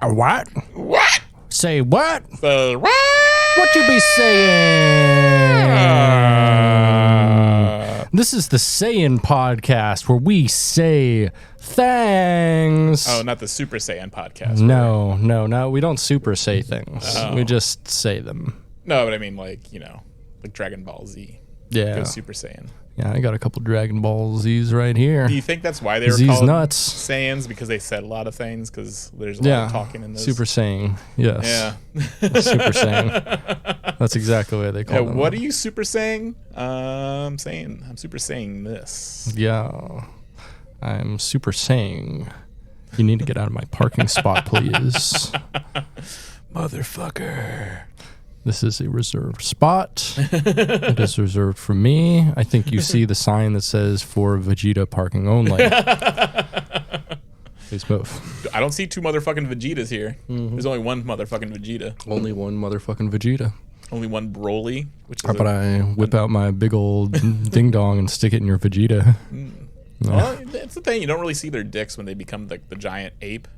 A what? What? Say what? Say what? What you be saying? This is the Saiyan podcast where we say things. Oh, not the Super Saiyan podcast. No. We don't super say things. Oh. We just say them. No, but I mean, like Dragon Ball Z. Yeah. Go Super Saiyan. Yeah, I got a couple Dragon Ball Z's right here. Do you think that's why they were Z's called nuts. Saiyans? Because they said a lot of things? Because there's a lot of talking in this. Super Saiyan. Yes. Yeah. Super Saiyan. That's exactly what they call them. What are you super saying? I'm super saying this. Yeah. I'm super saying you need to get out of my parking spot, please. Motherfucker. This is a reserved spot. It is reserved for me. I think you see the sign that says for Vegeta parking only. Please move. I don't see two motherfucking Vegetas here. Mm-hmm. There's only one motherfucking Vegeta. Only one motherfucking Vegeta. Only one Broly. How about I whip out my big old ding dong and stick it in your Vegeta? No. Well, that's the thing. You don't really see their dicks when they become the giant ape.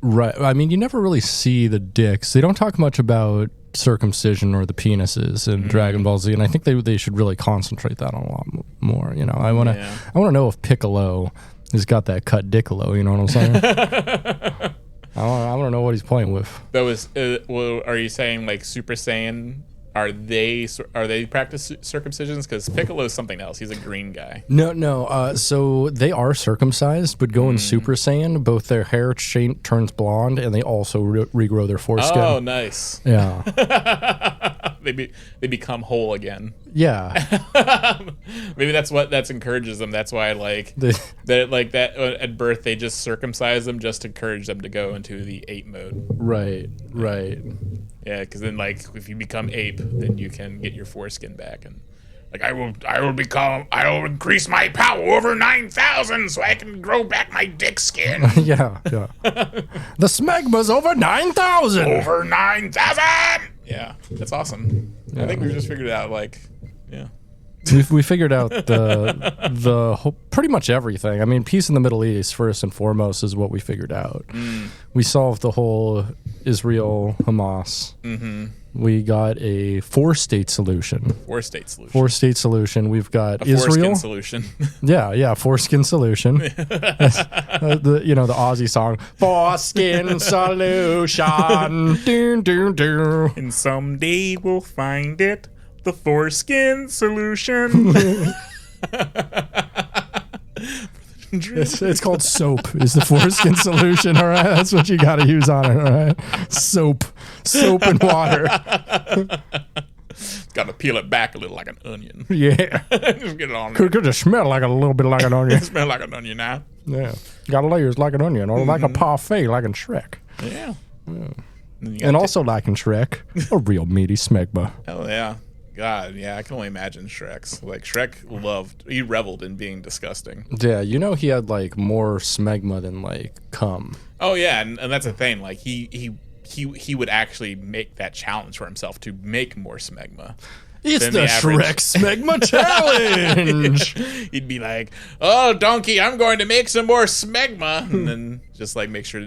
Right. I mean, you never really see the dicks. They don't talk much about circumcision or the penises in Dragon Ball Z, and I think they should really concentrate that on a lot more. You know, I want to know if Piccolo has got that cut dickolo. You know what I'm saying? I want to know what he's playing with. That was. Well, are you saying like Super Saiyan? Are they practice circumcisions? Because Piccolo is something else. He's a green guy. No. So they are circumcised, but going Super Saiyan, both their hair turns blonde, and they also regrow their foreskin. Oh, nice. Yeah. They become whole again. Yeah. Maybe that's encourages them. That's why at birth they just circumcise them just to encourage them to go into the ape mode. Right. Yeah, because then if you become ape, then you can get your foreskin back, and I will increase my power over 9,000 so I can grow back my dick skin. Yeah. The smegma's over 9,000. Over 9,000. Yeah, that's awesome. Yeah. I think we just figured it out. We figured out the whole, pretty much everything. I mean, peace in the Middle East, first and foremost, is what we figured out. We solved the whole Israel-Hamas. Mm-hmm. We got a four-state solution. Four-state solution. We've got Israel. Foreskin solution. Yeah, foreskin solution. The Aussie song, foreskin solution. Doo, doo, doo. And someday we'll find it. The foreskin solution. It's called soap. Is the foreskin solution? All right, that's what you got to use on it. All right, soap and water. Got to peel it back a little like an onion. Yeah, just get it on. Could just smell like a little bit like an onion. Smell like an onion now. Yeah, got layers like an onion, or like a parfait like in Shrek. Yeah. And also like in Shrek, a real meaty smegma. Hell yeah. God, yeah, I can only imagine Shrek's. Shrek he reveled in being disgusting. Yeah, he had more smegma than cum. Oh yeah, and that's the thing. He would actually make that challenge for himself to make more smegma. It's the Shrek Smegma Challenge. He'd be like, "Oh, donkey, I'm going to make some more smegma," and then just make sure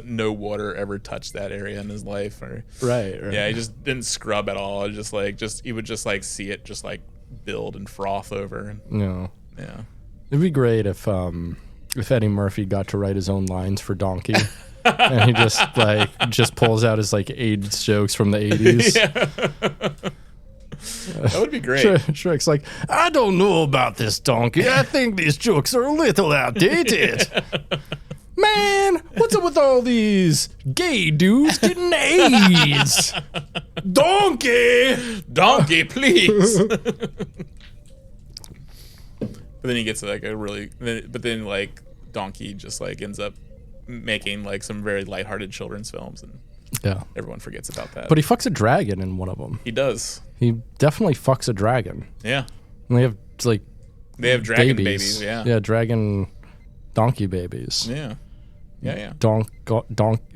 no water ever touched that area in his life. Or right. Yeah, he just didn't scrub at all. He would just see it just build and froth over. No. Yeah. It'd be great if Eddie Murphy got to write his own lines for Donkey. And he just pulls out his AIDS jokes from the 80s. Yeah. That would be great. Shrek's like, I don't know about this donkey. I think these jokes are a little outdated. Man, what's up with all these gay dudes getting AIDS? Donkey, please. But then he gets Donkey just ends up making some very lighthearted children's films, and yeah, everyone forgets about that. But he fucks a dragon in one of them. He does. He definitely fucks a dragon. Yeah. And they have dragon babies. Yeah. Yeah, dragon donkey babies. Yeah. Yeah.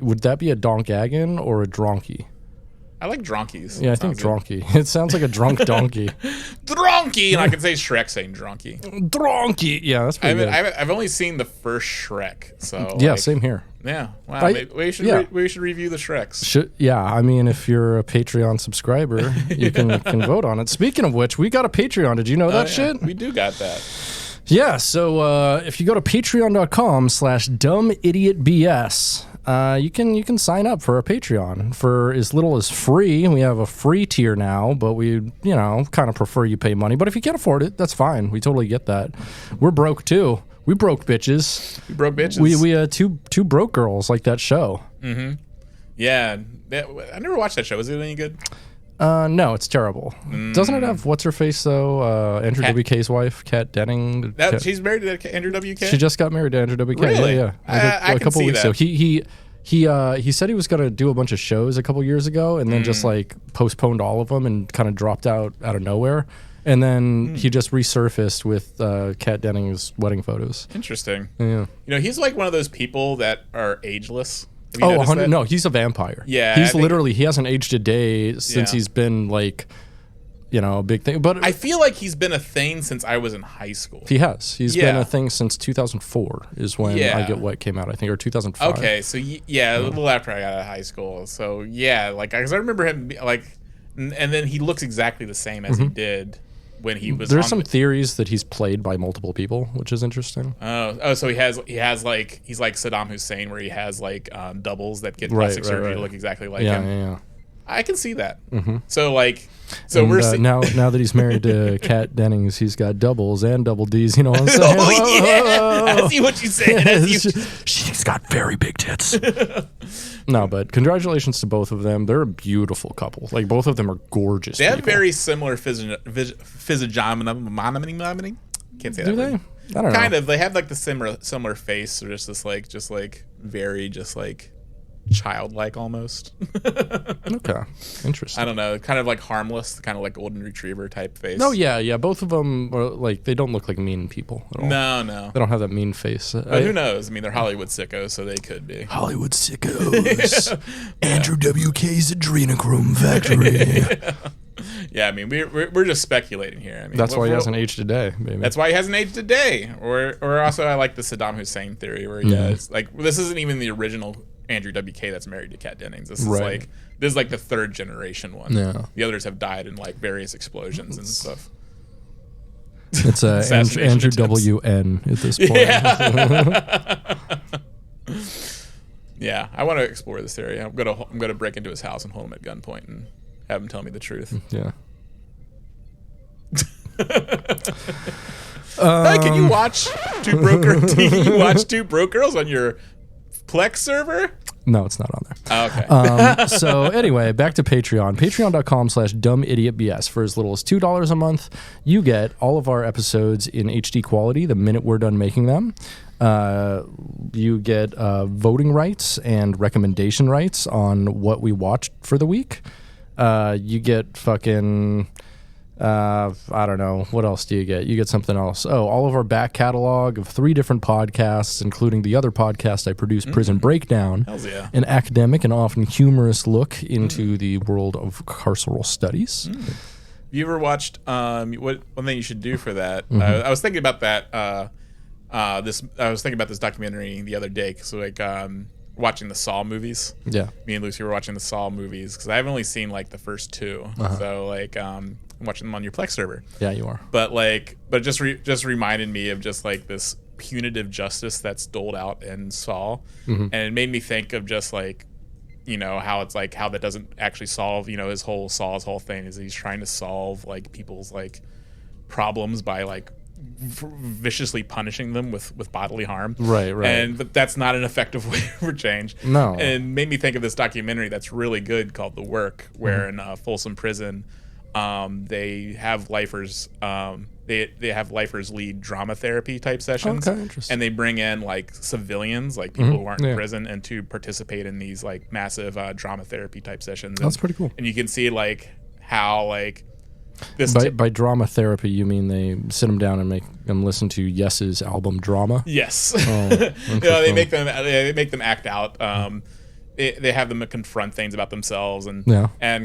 Would that be a donkagon or a donkey? I like dronkies. Yeah, I think dronky. It sounds like a drunk donkey. Dronky, and I can say Shrek saying dronky. Dronky. Yeah, that's pretty good. I've only seen the first Shrek, so yeah, same here. Yeah, wow. We should review the Shreks. I mean, if you're a Patreon subscriber, you can vote on it. Speaking of which, we got a Patreon. Did you know that shit? We do got that. Yeah, so if you go to patreon.com/dumbidiotbs, you can sign up for our Patreon for as little as free. We have a free tier now, but we kind of prefer you pay money. But if you can't afford it, that's fine. We totally get that. We're broke too. We broke bitches. We broke bitches. We two broke girls like that show. Mm-hmm. Yeah, I never watched that show. Is it any good? No, it's terrible. Doesn't it have what's her face though? Andrew WK's wife, Kat Denning. She's married to Andrew WK. She just got married to Andrew WK. Really? Yeah. I a couple can see weeks that. ago. He said he was gonna do a bunch of shows a couple years ago, and then just like postponed all of them and kind of dropped out of nowhere. And then he just resurfaced with Kat Denning's wedding photos. Interesting. Yeah. He's like one of those people that are ageless. Oh, 100, no, he's a vampire. Yeah. He hasn't aged a day since he's been like, a big thing. But I feel like he's been a thing since I was in high school. He has. He's been a thing since 2004 is when I Get Wet came out, I think, or 2005. Okay, so a little after I got out of high school. So yeah, like, because I remember him like, and then he looks exactly the same as he did when he was. There's some theories that he's played by multiple people, which is interesting. Oh, so he's like Saddam Hussein, where he has like doubles that get plastic surgery to look exactly like him. Yeah. I can see that. Mm-hmm. so And, we're now that he's married to Kat Dennings, he's got doubles and double D's. You know what I'm saying? I see what you said. She's got very big tits. No, but congratulations to both of them. They're a beautiful couple. Like, both of them are gorgeous. They have people. very similar physiognomy. Can't say that. Do they? Word. I don't know. Kind of. They have like the similar face, or just this very childlike almost. Okay, interesting. I don't know, kind of like harmless, kind of like golden retriever type face. No, yeah. Both of them are like, they don't look like mean people at all. No. They don't have that mean face. But who knows? I mean, they're Hollywood sickos, so they could be. Hollywood sickos. Andrew WK's adrenochrome factory. Yeah, I mean, we're just speculating here. I mean, that's why he hasn't aged a day, baby. That's why he hasn't aged a day. Or also, I like the Saddam Hussein theory, where it's like, this isn't even the original Andrew WK that's married to Kat Dennings. This is like the third generation one. Yeah. The others have died in like various explosions and stuff. It's Andrew WN at this point. Yeah, I want to explore this theory. I'm gonna break into his house and hold him at gunpoint and have him tell me the truth. Yeah. Hey, can you watch Two Broke Girls on your Plex server? No, it's not on there. Oh, okay. So anyway, back to Patreon. Patreon.com/dumbidiotbs. For as little as $2 a month, you get all of our episodes in HD quality the minute we're done making them. You get voting rights and recommendation rights on what we watched for the week. You get fucking... I don't know. What else do you get? You get something else. Oh, all of our back catalog of 3 different podcasts, including the other podcast I produce, Prison Breakdown. Hells yeah. An academic and often humorous look into the world of carceral studies. You ever watched one thing you should do for that? I was thinking about that I was thinking about this documentary the other day, so like watching the Saw movies. Yeah. Me and Lucy were watching the Saw movies because I've only seen like the first 2. So like I'm watching them on your Plex server. Yeah, you are. But it just reminded me of just like this punitive justice that's doled out in Saw, and it made me think of just like, how it's like how that doesn't actually solve, Saw's whole thing is he's trying to solve like people's like problems by like viciously punishing them with bodily harm. Right. But that's not an effective way for change. No. And it made me think of this documentary that's really good called The Work, where in Folsom Prison, they have lifers. They have lifers lead drama therapy type sessions. Okay, interesting. And they bring in like civilians, like people who aren't in prison, and to participate in these like massive drama therapy type sessions. That's pretty cool. And you can see like how like this by drama therapy, you mean they sit them down and make them listen to Yes's album Drama? Yes. Oh, they make them act out. they have them confront things about themselves and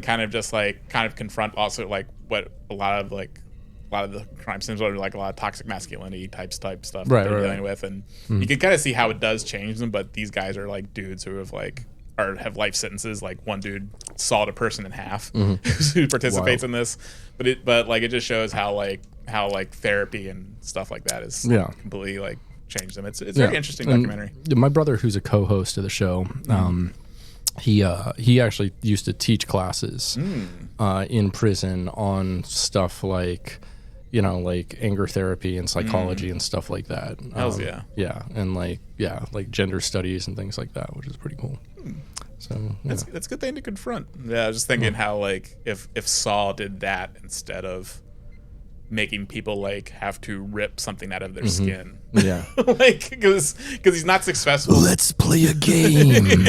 kind of just like confront also like what a lot of the crime scenes are like, a lot of toxic masculinity type stuff that they're dealing with, and you can kind of see how it does change them. But these guys are like dudes who have life sentences. Like one dude sawed a person in half who participates in this, but it just shows how therapy and stuff like that is completely like changed them. It's very interesting documentary. My brother, who's a co-host of the show, he actually used to teach classes in prison on stuff like, like anger therapy and psychology and stuff like that. Hells yeah. Yeah, and like gender studies and things like that, which is pretty cool. So that's a good thing to confront. Yeah, I was just thinking how like if Saul did that instead of making people like have to rip something out of their skin. Yeah. Like because he's not successful. Let's play a game.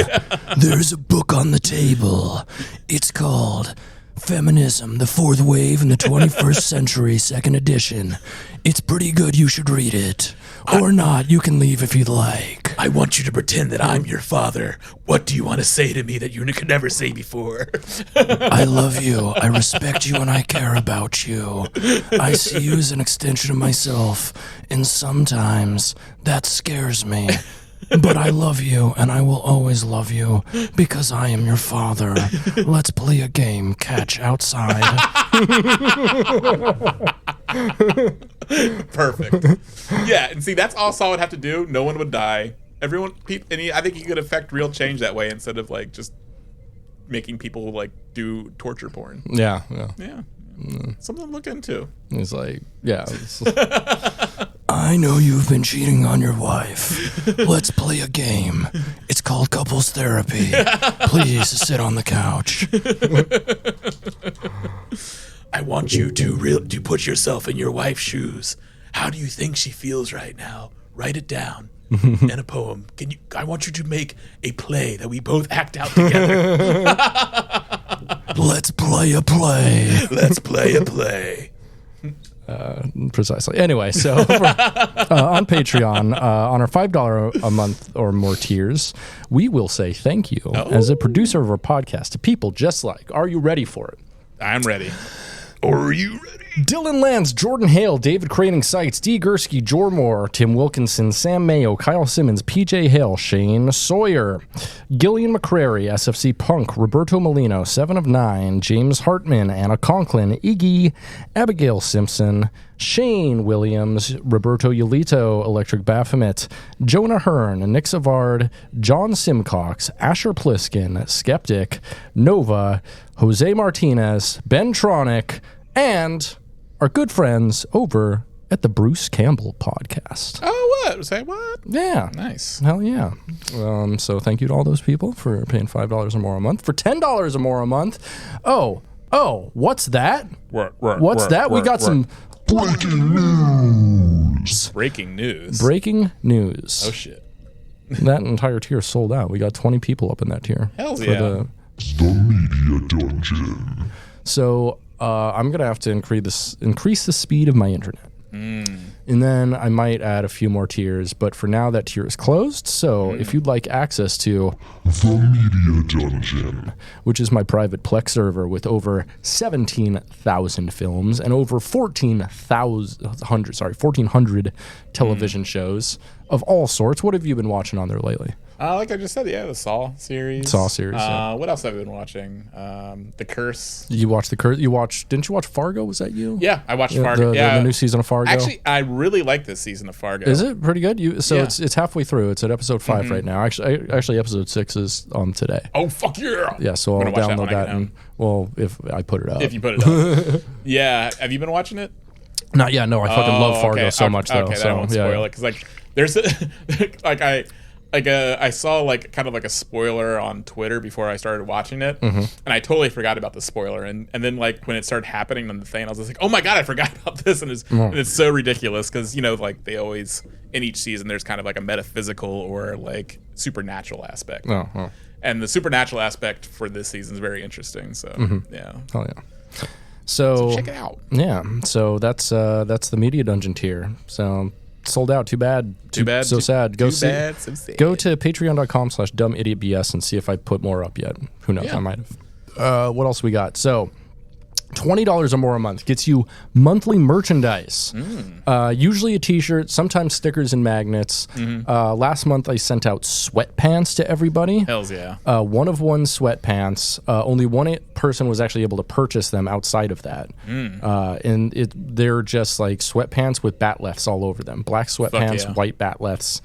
There's a book on the table. It's called Feminism, the Fourth Wave in the 21st Century, 2nd edition. It's pretty good. You should read it. Or not. You can leave if you'd like. I want you to pretend that I'm your father. What do you want to say to me that you could never say before? I love you. I respect you and I care about you. I see you as an extension of myself. And sometimes that scares me. But I love you, and I will always love you, because I am your father. Let's play a game, catch outside. Perfect. Yeah, and see, that's all Saul would have to do. No one would die. I think he could affect real change that way instead of like just making people like do torture porn. Yeah. Something to look into. He's like, I know you've been cheating on your wife. Let's play a game. It's called couples therapy. Please sit on the couch. I want you to put yourself in your wife's shoes. How do you think she feels right now? Write it down in a poem. I want you to make a play that we both act out together. Let's play a play. Let's play a play. Precisely. Anyway, so on Patreon, on our $5 a month or more tiers, we will say thank you as a producer of our podcast to people just like, are you ready for it? I'm ready. Are you ready? Dylan Lance, Jordan Hale, David Craning Seitz, D. Gursky, Jormore, Tim Wilkinson, Sam Mayo, Kyle Simmons, PJ Hale, Shane Sawyer, Gillian McCrary, SFC Punk, Roberto Molino, 7 of 9, James Hartman, Anna Conklin, Iggy, Abigail Simpson, Shane Williams, Roberto Yolito, Electric Baphomet, Jonah Hearn, Nick Savard, John Simcox, Asher Pliskin, Skeptic, Nova, Jose Martinez, Ben Tronic, and our good friends over at the Bruce Campbell podcast. Oh, what? Say what? Yeah. Nice. Hell yeah. So thank you to all those people for paying $5 or more a month. For $10 or more a month. Oh, what's that? What's that? We got some breaking news. Breaking news. Breaking news. Oh, shit. That entire tier sold out. We got 20 people up in that tier. Hell yeah. The Media Dungeon. So I'm going to have to increase the speed of my internet. And then I might add a few more tiers, but for now that tier is closed. So if you'd like access to The Media Dungeon, which is my private Plex server with over 17,000 films and over 1,400 television shows of all sorts. What have you been watching on there lately? Like I just said, the Saw series. Yeah. What else have I been watching? The Curse. You watched The Curse? Didn't you watch Fargo? Was that you? Yeah, I watched Fargo. The new season of Fargo. Actually, I really like this season of Fargo. Is it pretty good? It's halfway through. It's at episode 5 right now. Actually, episode 6 is today. Oh, fuck yeah! Yeah, so I'll download that and if I put it up. If you put it up. Yeah. Have you been watching it? Not yet. No, I fucking love Fargo so much though. Okay, that won't spoil it because there's I saw kind of a spoiler on Twitter before I started watching it, and I totally forgot about the spoiler. And then when it started happening on the thing, I was just like, oh my god, I forgot about this, and it's so ridiculous because they always in each season there's kind of a metaphysical or supernatural aspect. And the supernatural aspect for this season is very interesting. So yeah, oh yeah. So check it out. Yeah, so that's the Media Dungeon tier. So sold out. Too bad. Too bad. So sad. Go too see. bad, so sad. Go to patreon.com/dumbidiotbs and see if I put more up yet. Who knows? Yeah. I might have. What else we got? So, $20 or more a month gets you monthly merchandise. Usually a t-shirt, sometimes stickers and magnets. Last month I sent out sweatpants to everybody. Hells yeah. One of one sweatpants. Only one person was actually able to purchase them outside of that. And they're just like sweatpants with bat lefts all over them. Black sweatpants, yeah. white bat lefts.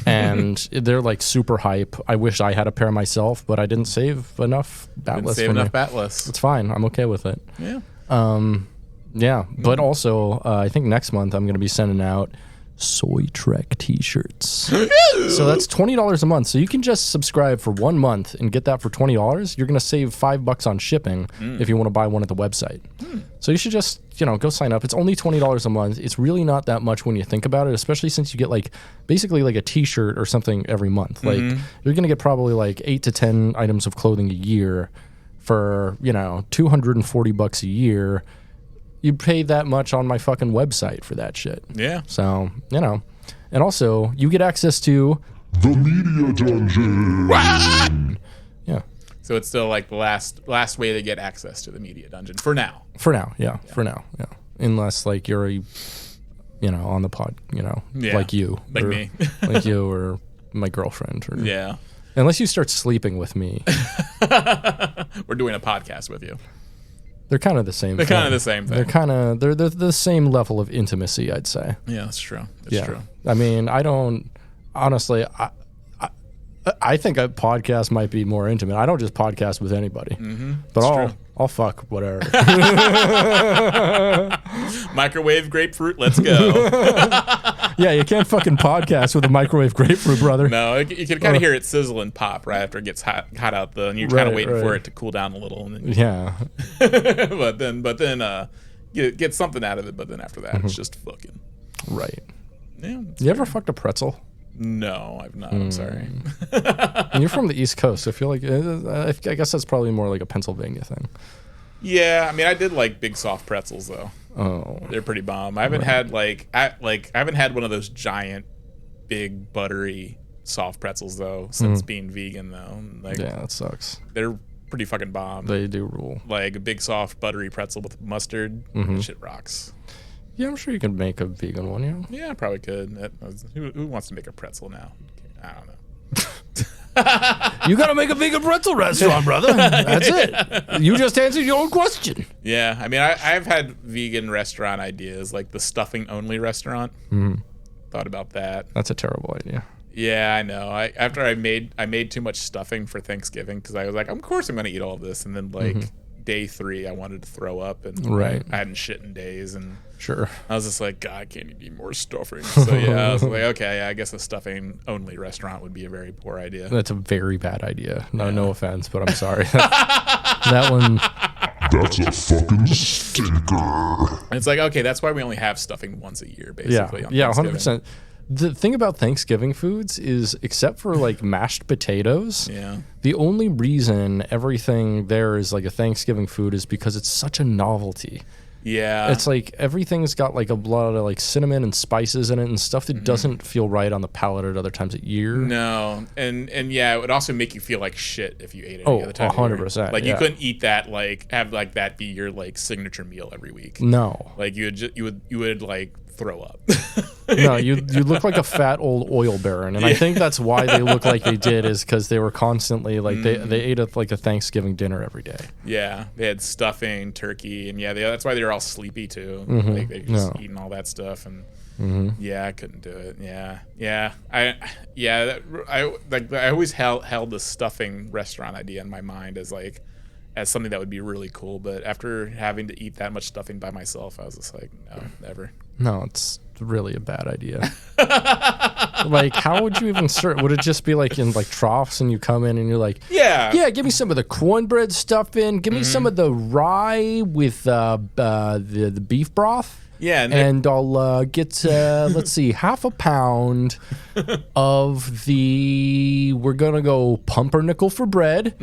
And they're like super hype. I wish I had a pair myself, but I didn't save enough bat lefts. Save enough bat lists. It's fine. I'm okay with it. Yeah. Yeah. But also, I think next month I'm going to be sending out Soy Trek t-shirts. So that's $20 a month. So you can just subscribe for 1 month and get that for $20. You're going to save $5 on shipping if you want to buy one at the website. So you should just, go sign up. It's only $20 a month. It's really not that much when you think about it, especially since you get basically a t-shirt or something every month. Like you're going to get probably 8 to 10 items of clothing a year for, $240 a year. You pay that much on my fucking website for that shit. Yeah. So, And also, you get access to The Media Dungeon. Yeah. So it's still the last way to get access to the media dungeon for now. For now, yeah. Unless you're on the pod, like you. Like or, me. like you or my girlfriend. Or, Yeah. Unless you start sleeping with me. We're doing a podcast with you. They're kind of the same They're thing. kind of the same thing. They're the same level of intimacy, I'd say. Yeah, that's true. That's true. I mean, I don't honestly. I think a podcast might be more intimate. I don't just podcast with anybody, but I'll fuck whatever. Microwave grapefruit, let's go. Yeah, you can't fucking podcast with a microwave grapefruit, brother. No, you can kind of hear it sizzle and pop right after it gets hot out and you're kind of waiting for it to cool down a little, and then Yeah. but then get something out of it. But then after that, it's just fucking Right. Yeah. You ever fucked a pretzel? No, I've not. I'm sorry. And you're from the East Coast. I feel like I guess that's probably more like a Pennsylvania thing. Yeah, I mean, I did like big soft pretzels though. Oh, They're pretty bomb. I haven't had I haven't had one of those giant, big buttery soft pretzels though since being vegan though. yeah, that sucks. They're pretty fucking bomb. They do rule. Like a big soft buttery pretzel with mustard, that shit rocks. Yeah, I'm sure you can make a vegan one. Yeah. Yeah, I probably could. Who wants to make a pretzel now? I don't know. You gotta make a vegan pretzel restaurant, brother. That's it. You just answered your own question. Yeah, I mean, I've had vegan restaurant ideas, like the stuffing only restaurant. Thought about that. That's a terrible idea. Yeah, I know. After I made too much stuffing for Thanksgiving because I was like, of course I'm gonna eat all this, and then day 3 I wanted to throw up, and I hadn't shit in days, and Sure. I was just like, God, I can't eat more stuffing. So yeah, I was like, okay, yeah, I guess a stuffing only restaurant would be a very poor idea. That's a very bad idea. No offense, but I'm sorry. That one. That's a fucking stinker. And it's like, okay, that's why we only have stuffing once a year, basically. Yeah, on Thanksgiving. 100%. The thing about Thanksgiving foods is, except for mashed potatoes, the only reason everything there is like a Thanksgiving food is because it's such a novelty. Yeah. It's like everything's got a lot of cinnamon and spices in it and stuff that doesn't feel right on the palate at other times of year. No. And yeah, it would also make you feel like shit if you ate it Oh, any other time. 100%. Like you couldn't eat that, have that be your signature meal every week. No. Like you would throw up. No, you look like a fat old oil baron, and I think that's why they look like they did, is because they were constantly they ate a Thanksgiving dinner every day. Yeah, they had stuffing, turkey, and that's why they were all sleepy too. They just eating all that stuff, and yeah, I couldn't do it. I always held the stuffing restaurant idea in my mind as something that would be really cool, but after having to eat that much stuffing by myself, I was just like, no, never. No, it's really a bad idea. How would you even serve? Would it just be in troughs, and you come in and you're like, yeah, give me some of the cornbread stuffing, give me some of the rye with the beef broth. Yeah, and I'll get let's see, half a pound of the, we're gonna go pumpernickel for bread.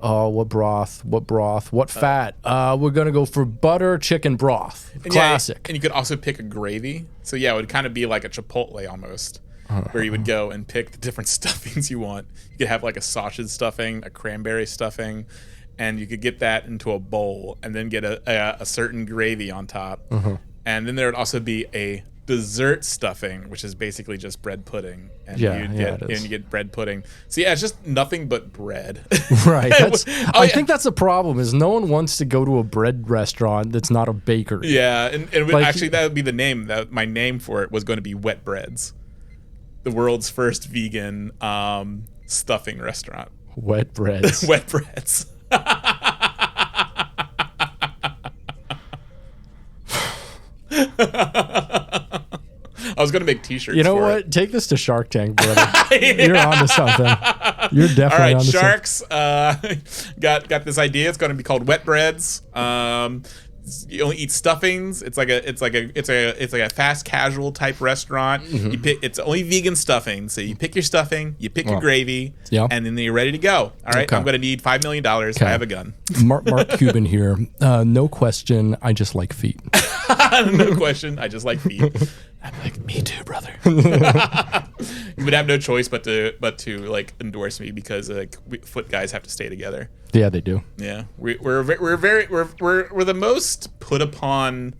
Oh, what broth? What broth? What fat? We're gonna go for butter chicken broth. Classic. And you could also pick a gravy. So yeah, it would kind of be like a Chipotle almost, where you would go and pick the different stuffings you want. You could have like a sausage stuffing, a cranberry stuffing, and you could get that into a bowl and then get a certain gravy on top. And then there would also be a dessert stuffing, which is basically just bread pudding, and you get bread pudding. So yeah, it's just nothing but bread. Right. I think that's the problem. Is no one wants to go to a bread restaurant that's not a bakery. Yeah, and actually that would be the name. That my name for it was going to be Wet Breads, the world's first vegan stuffing restaurant. Wet Breads. Wet Breads. I was gonna make T-shirts. You know for what? it. Take this to Shark Tank, brother. You're onto something. You're definitely All right, onto Sharks. Got this idea. It's gonna be called Wet Breads. You only eat stuffings. It's like a fast casual type restaurant. You pick. It's only vegan stuffing. So you pick your stuffing. You pick your gravy. Yeah. And then you're ready to go. All right. Okay. I'm gonna need $5 million. I have a gun. Mark Cuban here. No question. I just like feet. No question. I just like feet. I'm like, me too, brother. You would have no choice but to like endorse me because like foot guys have to stay together. Yeah, they do. Yeah, we're the most put upon,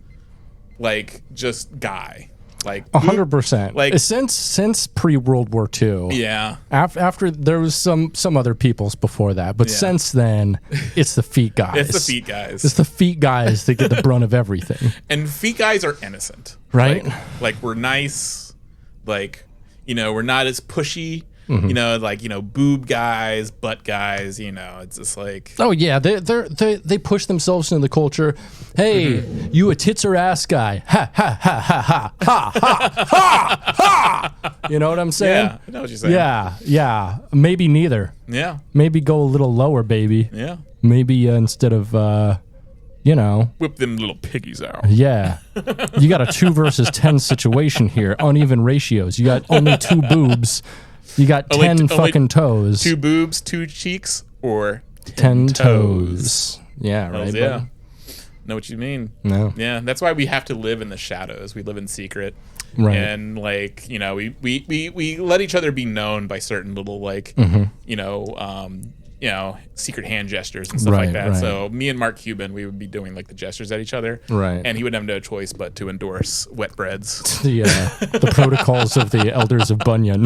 like, just guy, like 100%. Like since pre-World War II. Yeah. After there was some other peoples before that, but since then, it's the feet guys. It's the feet guys. It's the feet guys that get the brunt of everything. And feet guys are innocent, right? Like we're nice, like, you know, we're not as pushy. You know, like, you know, boob guys, butt guys, you know, it's just like, oh yeah, they push themselves into the culture. Hey, you a tits or ass guy? Ha ha ha ha ha ha ha ha ha. You know what I'm saying? yeah, I know what you're saying. Yeah. Maybe neither. Yeah. Maybe go a little lower, baby. Yeah. Maybe instead of you know, whip them little piggies out. Yeah. You got a 2 versus 10 situation here. Uneven ratios. You got only 2 boobs. You got 10 fucking toes. 2 boobs, 2 cheeks, or 10 toes. Yeah, right. Yeah. Know what you mean? No. Yeah, that's why we have to live in the shadows. We live in secret. Right. And like, you know, we let each other be known by certain little like, you know, secret hand gestures and stuff like that. Right. So me and Mark Cuban, we would be doing like the gestures at each other. Right. And he would have no choice but to endorse Wet Breads. The protocols of the elders of Bunyan.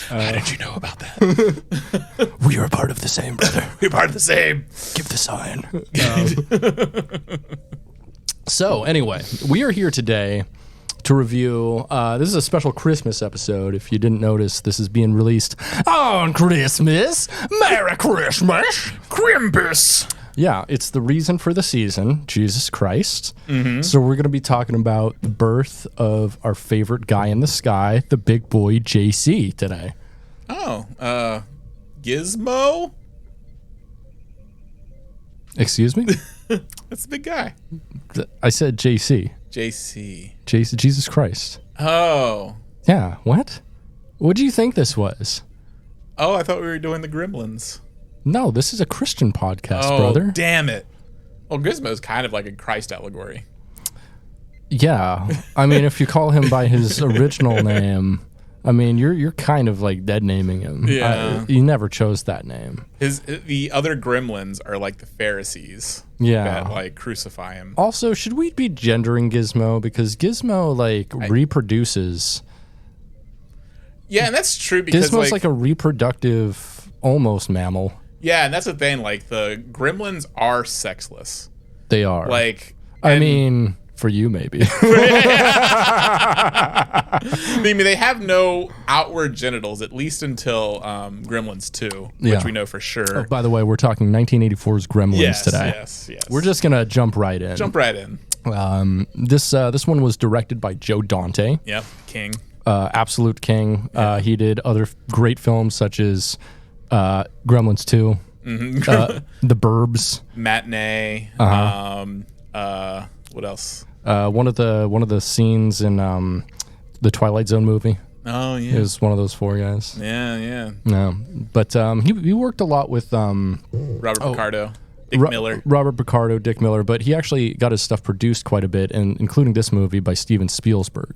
How did you know about that? We are a part of the same, brother. We're part of the same. Give the sign. So anyway, we are here today to review. This is a special Christmas episode. If you didn't notice, this is being released on Christmas. Merry Christmas, Krampus. Yeah, it's the reason for the season, Jesus Christ. So we're going to be talking about the birth of our favorite guy in the sky, the big boy JC, today. Oh, Gizmo? Excuse me? That's the big guy. I said JC. JC. Jesus Christ. Oh. Yeah, what? What do you think this was? Oh, I thought we were doing the Gremlins. No, this is a Christian podcast, Oh, brother. damn it. Well, Gizmo's kind of like a Christ allegory. Yeah. I mean, if you call him by his original name, I mean, you're kind of like dead naming him. Yeah. You never chose that name. The other Gremlins are like the Pharisees. Yeah. That like crucify him. Also, should we be gendering Gizmo? Because Gizmo like reproduces. Yeah, and that's true because Gizmo's like a reproductive almost mammal. Yeah, and that's the thing. Like the Gremlins are sexless. They are. Like, I mean, for you maybe. I mean, they have no outward genitals, at least until Gremlins 2, which we know for sure. Oh, by the way, we're talking 1984's Gremlins today. Yes. We're just gonna jump right in. This one was directed by Joe Dante. Yep, King. Absolute king. He did other great films such as Gremlins 2, The Burbs, Matinee. What else? One of the scenes in the Twilight Zone movie. Oh yeah. He was one of those 4 guys. Yeah. No, but he worked a lot with Robert Picardo, Dick Miller. Robert Picardo, Dick Miller, but he actually got his stuff produced quite a bit, and including this movie by Steven Spielberg,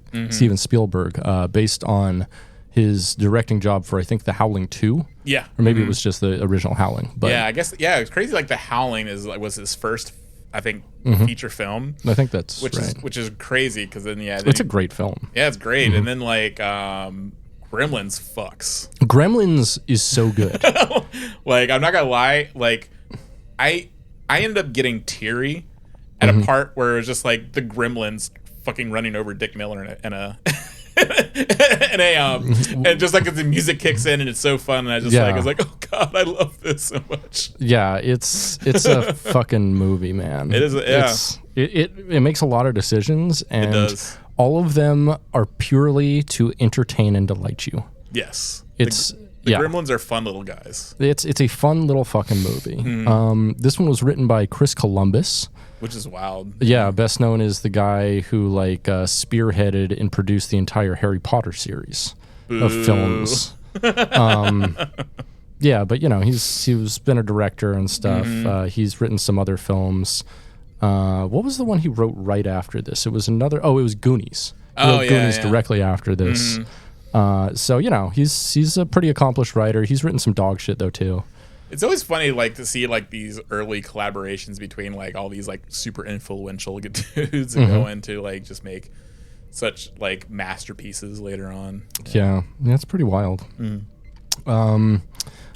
based on his directing job for, I think, The Howling 2. Yeah. Or maybe it was just the original Howling. But yeah, I guess, it's crazy. Like, The Howling was his first, I think, feature film. I think that's which is crazy, because then, it's a great film. Yeah, it's great. And then, like, Gremlins fucks. Gremlins is so good. Like, I'm not gonna lie, like, I ended up getting teary at a part where it was just, like, the Gremlins fucking running over Dick Miller and just like the music kicks in and it's so fun, and I was like, oh god, I love this so much. Yeah, it's a fucking movie, man. It is. Yeah, it makes a lot of decisions, and it does. All of them are purely to entertain and delight you. Yes, it's the Gremlins are fun little guys. It's a fun little fucking movie. This one was written by Chris Columbus, which is wild. Yeah, best known as the guy who spearheaded and produced the entire Harry Potter series of films. Yeah, but he's been a director and stuff. He's written some other films. What was the one he wrote right after this? It was another. Oh, it was Goonies. He wrote Goonies directly after this. So he's a pretty accomplished writer. He's written some dog shit though too. It's always funny, like, to see, like, these early collaborations between, like, all these, like, super influential dudes and go into, like, just make such, like, masterpieces later on. Yeah, that's pretty wild.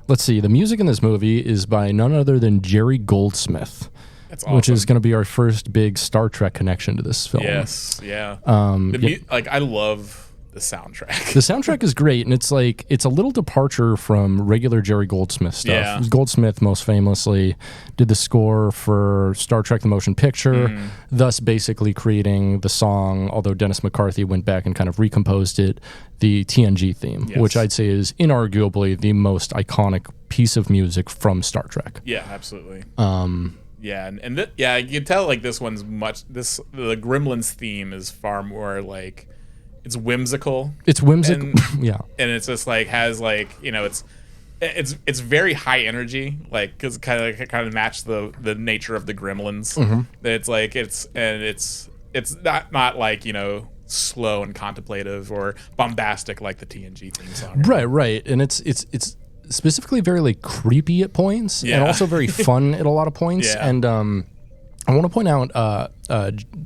Let's see. The music in this movie is by none other than Jerry Goldsmith. That's awesome. Which is going to be our first big Star Trek connection to this film. Yes, yeah. I love the soundtrack. The soundtrack is great, and it's a little departure from regular Jerry Goldsmith stuff. Yeah. Goldsmith most famously did the score for Star Trek The Motion Picture, thus basically creating the song, although Dennis McCarthy went back and kind of recomposed it, the TNG theme, which I'd say is inarguably the most iconic piece of music from Star Trek. Yeah, absolutely. Yeah, you can tell, like, this one's the Gremlins theme is far more, like, it's whimsical. It's whimsical, yeah. And it's just, like, has, like, it's very high energy, like, because kind of match the nature of the Gremlins. It's like, it's not like, slow and contemplative or bombastic like the TNG theme song. Right. And it's specifically very, like, creepy at points, and also very fun at a lot of points. Yeah. And I want to point out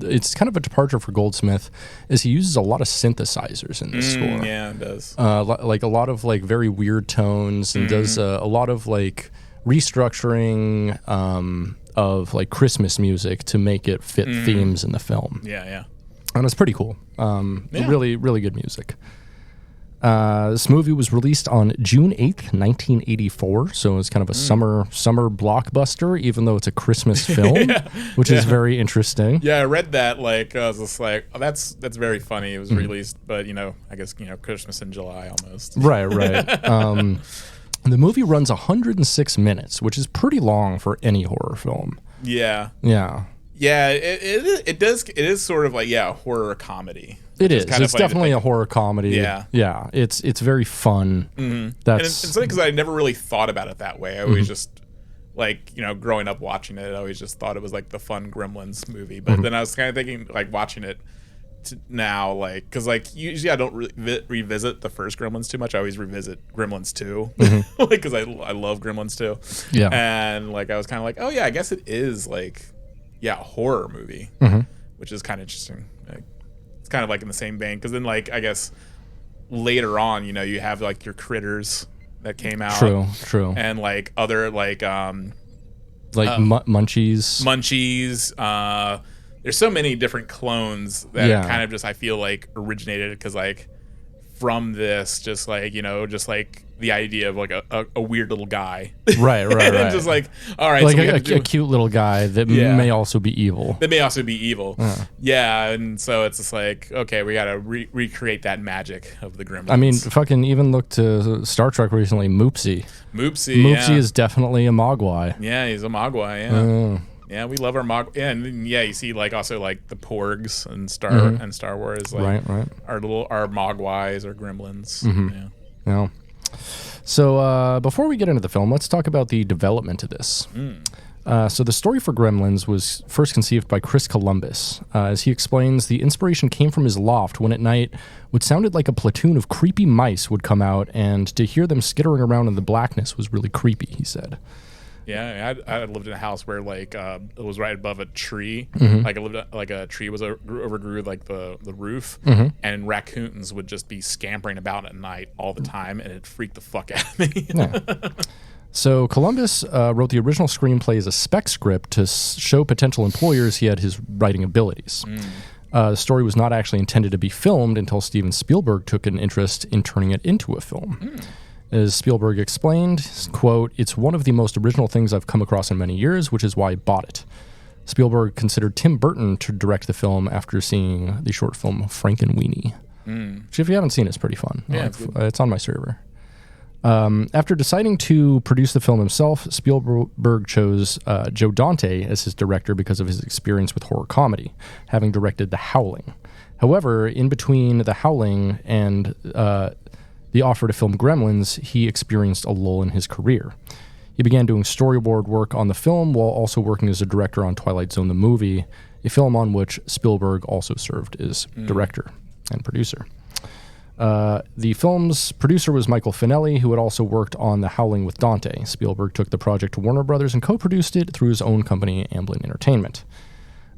it's kind of a departure for Goldsmith, is he uses a lot of synthesizers in this score. Yeah, it does. Like a lot of, like, very weird tones, and does a lot of, like, restructuring of, like, Christmas music to make it fit themes in the film. Yeah. And it's pretty cool. Really, really good music. This movie was released on June 8th, 1984, so it's kind of a summer blockbuster, even though it's a Christmas film, which is very interesting. Yeah, I read that, like, I was just like, oh, that's very funny. It was released, but, I guess, Christmas in July almost. Right. The movie runs 106 minutes, which is pretty long for any horror film. Yeah. Yeah, it does. It is sort of like, a horror comedy. It is. It's definitely a horror comedy. Yeah. It's very fun. That's it's funny because I never really thought about it that way. I always just, like, growing up watching it, I always just thought it was, like, the fun Gremlins movie. But then I was kind of thinking, like, watching it now, like, because, like, usually I don't revisit the first Gremlins too much. I always revisit Gremlins 2, like, because I love Gremlins 2. Yeah. And, like, I was kind of like, oh yeah, I guess it is, like, a horror movie, which is kind of interesting. Like, it's kind of like in the same vein, because then, like, I guess later on, you have, like, your Critters that came out. True. And, like, other, like, Munchies. There's so many different clones that kind of just, I feel like, originated because, like, from this, just like, just like the idea of, like, a weird little guy. Right. Just like, all right. Like, so a cute little guy that may also be evil. Yeah, and so it's just like, okay, we got to recreate that magic of the Gremlins. I mean, fucking even look to Star Trek recently, Moopsy Moopsy is definitely a Mogwai. Yeah, he's a Mogwai, Yeah, we love our Mog. And yeah, you see like also like the Porgs and Star Wars, like Right. our Mogwais or Gremlins. Yeah. Yeah. So before we get into the film, let's talk about the development of this. So the story for Gremlins was first conceived by Chris Columbus. As he explains, the inspiration came from his loft when at night what sounded like a platoon of creepy mice would come out, and to hear them skittering around in the blackness was really creepy, he said. Yeah, I lived in a house where like it was right above a tree. Like a tree was overgrew like the roof, and raccoons would just be scampering about at night all the time, and it freaked the fuck out of me. Yeah. So Columbus wrote the original screenplay as a spec script to show potential employers he had his writing abilities. The story was not actually intended to be filmed until Steven Spielberg took an interest in turning it into a film. As Spielberg explained, quote, "It's one of the most original things I've come across in many years, which is why I bought it." Spielberg considered Tim Burton to direct the film after seeing the short film Frankenweenie, which if you haven't seen, it's pretty fun. Yeah, it's on my server. After deciding to produce the film himself, Spielberg chose Joe Dante as his director because of his experience with horror comedy, having directed The Howling. However, in between The Howling and the offer to film Gremlins, he experienced a lull in his career. He began doing storyboard work on the film while also working as a director on Twilight Zone the movie, a film on which Spielberg also served as director and producer. The film's producer was Michael Finelli, who had also worked on The Howling with Dante. Spielberg took the project to Warner Brothers and co-produced it through his own company, Amblin Entertainment.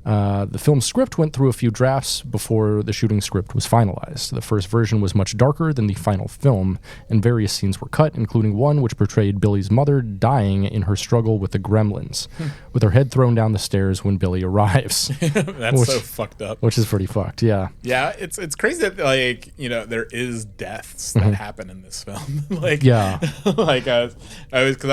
The film's script went through a few drafts before the shooting script was finalized. The first version was much darker than the final film, and various scenes were cut, including one which portrayed Billy's mother dying in her struggle with the Gremlins, with her head thrown down the stairs when Billy arrives. That's so fucked up. Which is pretty fucked, yeah. Yeah, it's crazy that like there is deaths that happen in this film. Like Yeah. like I always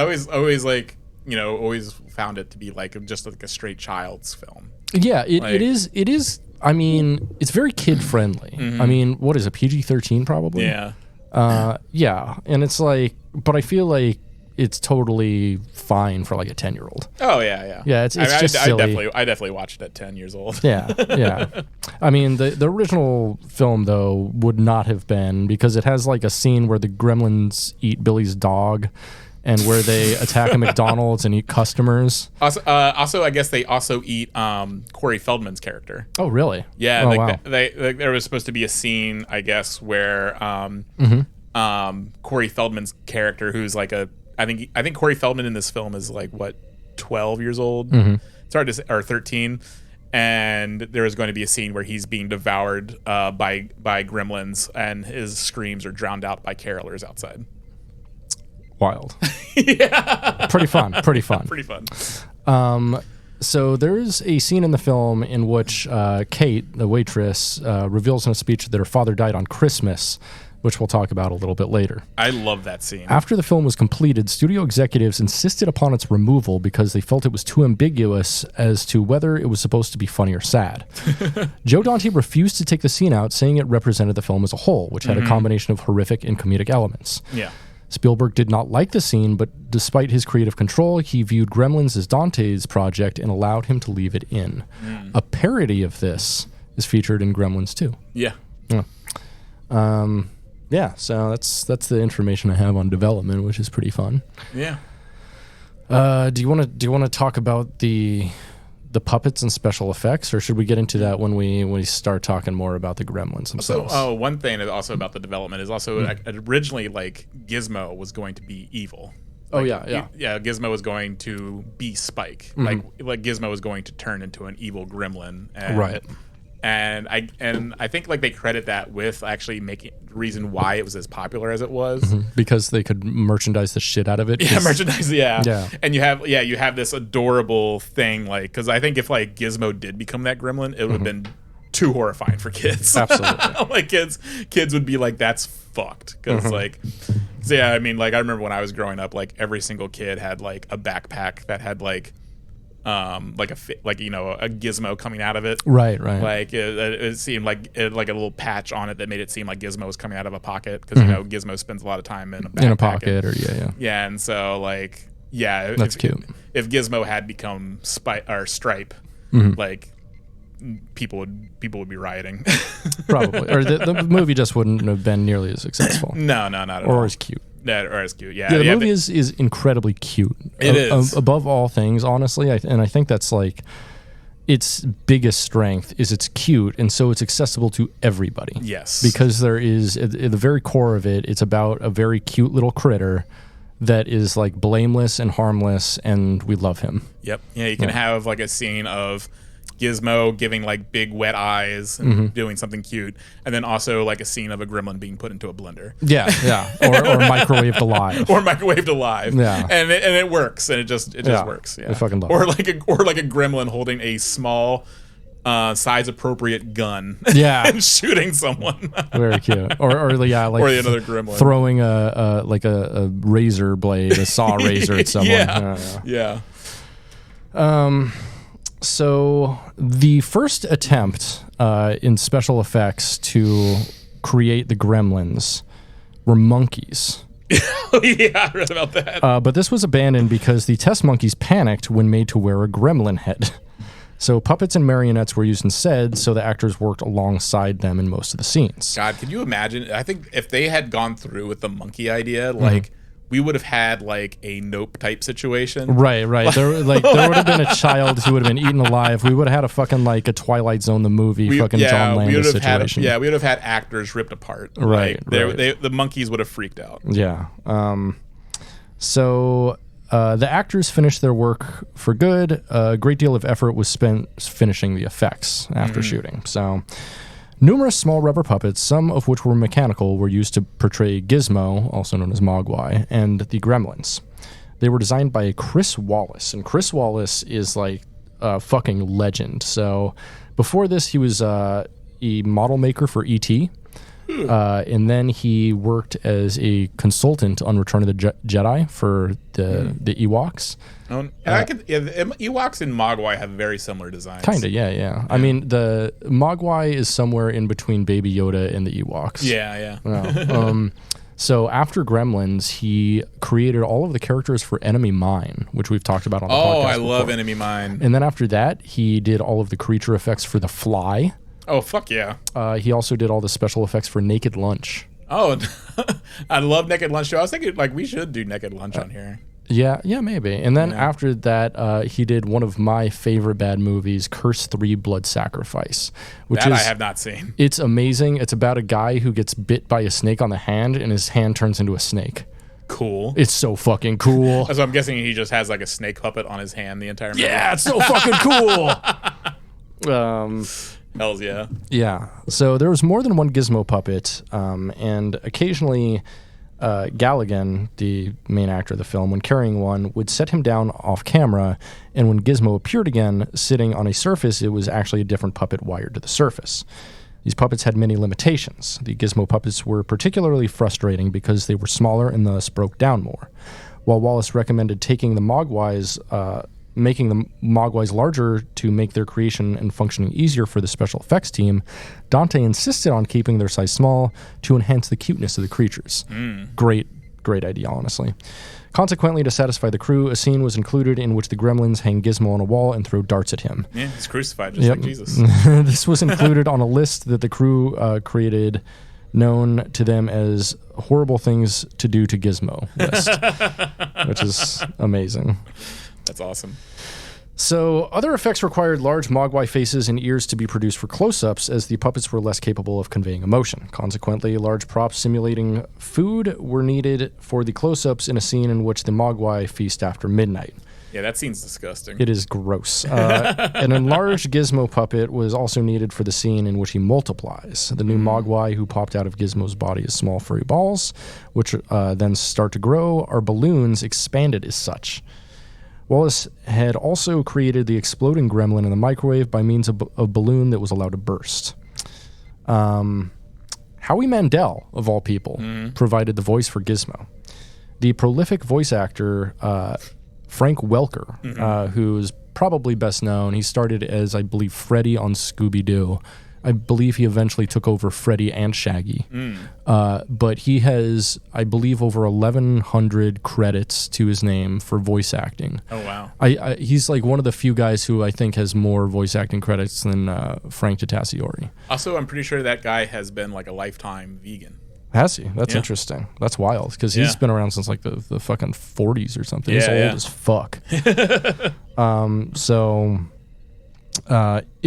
like always found it to be like just like a straight child's film. Yeah, it is. I mean, it's very kid friendly. I mean, what is it, PG-13 probably? Yeah. Yeah, and it's like, but I feel like it's totally fine for like a 10-year-old. Oh yeah. Yeah, it's just silly. I definitely watched it at 10 years old. Yeah. I mean, the original film though would not have been, because it has like a scene where the Gremlins eat Billy's dog, and where they attack a McDonald's and eat customers. Also, I guess they also eat Corey Feldman's character. Oh, really? Yeah, oh, like wow. there was supposed to be a scene, I guess, where Corey Feldman's character, who's like I think Corey Feldman in this film is like 12 years old. It's hard to say, or 13. And there is going to be a scene where he's being devoured by gremlins, and his screams are drowned out by carolers outside. Wild. Yeah. Pretty fun. Pretty fun. So there's a scene in the film in which Kate, the waitress, reveals in a speech that her father died on Christmas, which we'll talk about a little bit later. I love that scene. After the film was completed, studio executives insisted upon its removal because they felt it was too ambiguous as to whether it was supposed to be funny or sad. Joe Dante refused to take the scene out, saying it represented the film as a whole, which had a combination of horrific and comedic elements. Yeah. Spielberg did not like the scene, but despite his creative control, he viewed Gremlins as Dante's project and allowed him to leave it in. A parody of this is featured in Gremlins 2. Yeah. Yeah, so that's the information I have on development, which is pretty fun. Yeah. Do you want to talk about the puppets and special effects, or should we get into that when we start talking more about the Gremlins themselves? So, one thing also about the development is also originally like Gizmo was going to be evil. Oh like, yeah. Gizmo was going to be Spike. Like Gizmo was going to turn into an evil gremlin. And, right. And I think like they credit that with actually making the reason why it was as popular as it was, because they could merchandise the shit out of it. Yeah, merchandise. Yeah. And you have this adorable thing, like, because I think if like Gizmo did become that gremlin, it would have been too horrifying for kids. Absolutely. Like kids would be like, that's fucked. Because like, so yeah, I mean, like I remember when I was growing up, like every single kid had like a backpack that had like a gizmo coming out of it. Right. Like it seemed like it, like a little patch on it that made it seem like Gizmo was coming out of a pocket, because Gizmo spends a lot of time in a backpack. In a pocket, or yeah. Yeah, and so like that's cute. if Gizmo had become Stripe, Mm-hmm. like people would be rioting. Probably, or the movie just wouldn't have been nearly as successful. No, not at all. Or as cute. Or as cute. Yeah, Yeah, the movie is incredibly cute. It is. Above all things, honestly, and I think that's like its biggest strength is it's cute, and so it's accessible to everybody. Yes. Because there is, at the very core of it, it's about a very cute little critter that is like blameless and harmless, and we love him. Yep. Yeah, you can have like a scene of Gizmo giving like big wet eyes and doing something cute, and then also like a scene of a gremlin being put into a blender. Yeah, or microwaved alive. Or microwaved alive. Yeah. And it works, and it just works. Yeah. I fucking love or it. like a gremlin holding a small size appropriate gun. Yeah. And shooting someone. Very cute. Or like Or another gremlin. throwing a razor blade, a saw razor at someone. Yeah. So the first attempt in special effects to create the Gremlins were monkeys. Yeah, I read about that. But this was abandoned because the test monkeys panicked when made to wear a gremlin head. So puppets and marionettes were used instead, so the actors worked alongside them in most of the scenes. God, could you imagine? I think if they had gone through with the monkey idea, like we would have had like a Nope type situation. Right. There would have been a child who would have been eaten alive. We would have had a fucking like a Twilight Zone the movie John Landis situation. We would have had actors ripped apart. Right. The monkeys would have freaked out. Yeah. So the actors finished their work for good. A great deal of effort was spent finishing the effects after shooting. So numerous small rubber puppets, some of which were mechanical, were used to portray Gizmo, also known as Mogwai, and the Gremlins. They were designed by Chris Wallace, and Chris Wallace is like a fucking legend. So before this, he was a model maker for E.T., and then he worked as a consultant on Return of the Jedi for the Ewoks. The Ewoks and Mogwai have very similar designs. Kind of, yeah. I mean, the Mogwai is somewhere in between Baby Yoda and the Ewoks. Yeah. So after Gremlins, he created all of the characters for Enemy Mine, which we've talked about on the podcast Oh, I before. love Enemy Mine. And then after that, he did all of the creature effects for The Fly. Oh, fuck yeah. He also did all the special effects for Naked Lunch. Oh, I love Naked Lunch too. I was thinking like we should do Naked Lunch on here. Yeah, maybe. And then after that, he did one of my favorite bad movies, Curse 3 Blood Sacrifice. I have not seen. It's amazing. It's about a guy who gets bit by a snake on the hand, and his hand turns into a snake. Cool. It's so fucking cool. So I'm guessing he just has like a snake puppet on his hand the entire movie. Yeah, it's so fucking cool. Hells yeah. Yeah. So there was more than one Gizmo puppet, and occasionally Galligan, the main actor of the film, when carrying one, would set him down off camera, and when Gizmo appeared again, sitting on a surface, it was actually a different puppet wired to the surface. These puppets had many limitations. The Gizmo puppets were particularly frustrating because they were smaller and thus broke down more. While Wallace recommended taking the Mogwais, making the Mogwais larger to make their creation and functioning easier for the special effects team, Dante insisted on keeping their size small to enhance the cuteness of the creatures. Great idea, honestly. Consequently, to satisfy the crew, a scene was included in which the Gremlins hang Gizmo on a wall and throw darts at him. Yeah, he's crucified just like Jesus. This was included on a list that the crew created, known to them as Horrible Things to Do to Gizmo list, which is amazing. That's awesome. So, other effects required large Mogwai faces and ears to be produced for close-ups, as the puppets were less capable of conveying emotion. Consequently, large props simulating food were needed for the close-ups in a scene in which the Mogwai feast after midnight. Yeah, that scene's disgusting. It is gross. An enlarged Gizmo puppet was also needed for the scene in which he multiplies. The new Mogwai who popped out of Gizmo's body as small furry balls, which then start to grow, are balloons expanded as such. Wallace had also created the exploding gremlin in the microwave by means of a balloon that was allowed to burst. Howie Mandel, of all people, provided the voice for Gizmo. The prolific voice actor Frank Welker, who's probably best known, he started as, I believe, Freddy on Scooby-Doo, I believe he eventually took over Freddy and Shaggy. But he has, I believe, over 1,100 credits to his name for voice acting. Oh, wow. He's like one of the few guys who I think has more voice acting credits than Frank Tatasciore. Also, I'm pretty sure that guy has been like a lifetime vegan. Has he? That's interesting. That's wild because he's been around since like the fucking 40s or something. He's old as fuck. It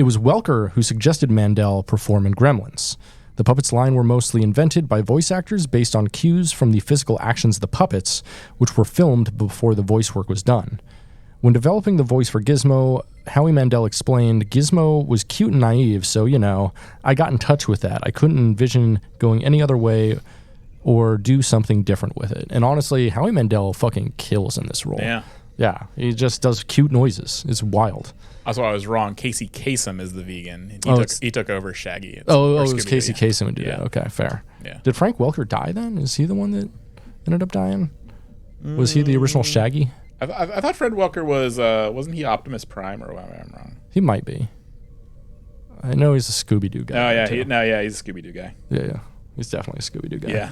was Welker who suggested Mandel perform in Gremlins. The puppets' line were mostly invented by voice actors based on cues from the physical actions of the puppets, which were filmed before the voice work was done. When developing the voice for Gizmo, Howie Mandel explained, Gizmo was cute and naive, so, I got in touch with that. I couldn't envision going any other way or do something different with it. And honestly, Howie Mandel fucking kills in this role. Yeah. Yeah, he just does cute noises. It's wild. Also, I was wrong. Casey Kasem is the vegan. He took over Shaggy. It was Casey Kasem who did that. Okay, fair. Yeah. Did Frank Welker die then? Is he the one that ended up dying? Was he the original Shaggy? I thought Fred Welker was wasn't he Optimus Prime, or am I wrong? He might be. I know he's a Scooby-Doo guy. Oh yeah, he's a Scooby-Doo guy. Yeah, he's definitely a Scooby-Doo guy. Yeah.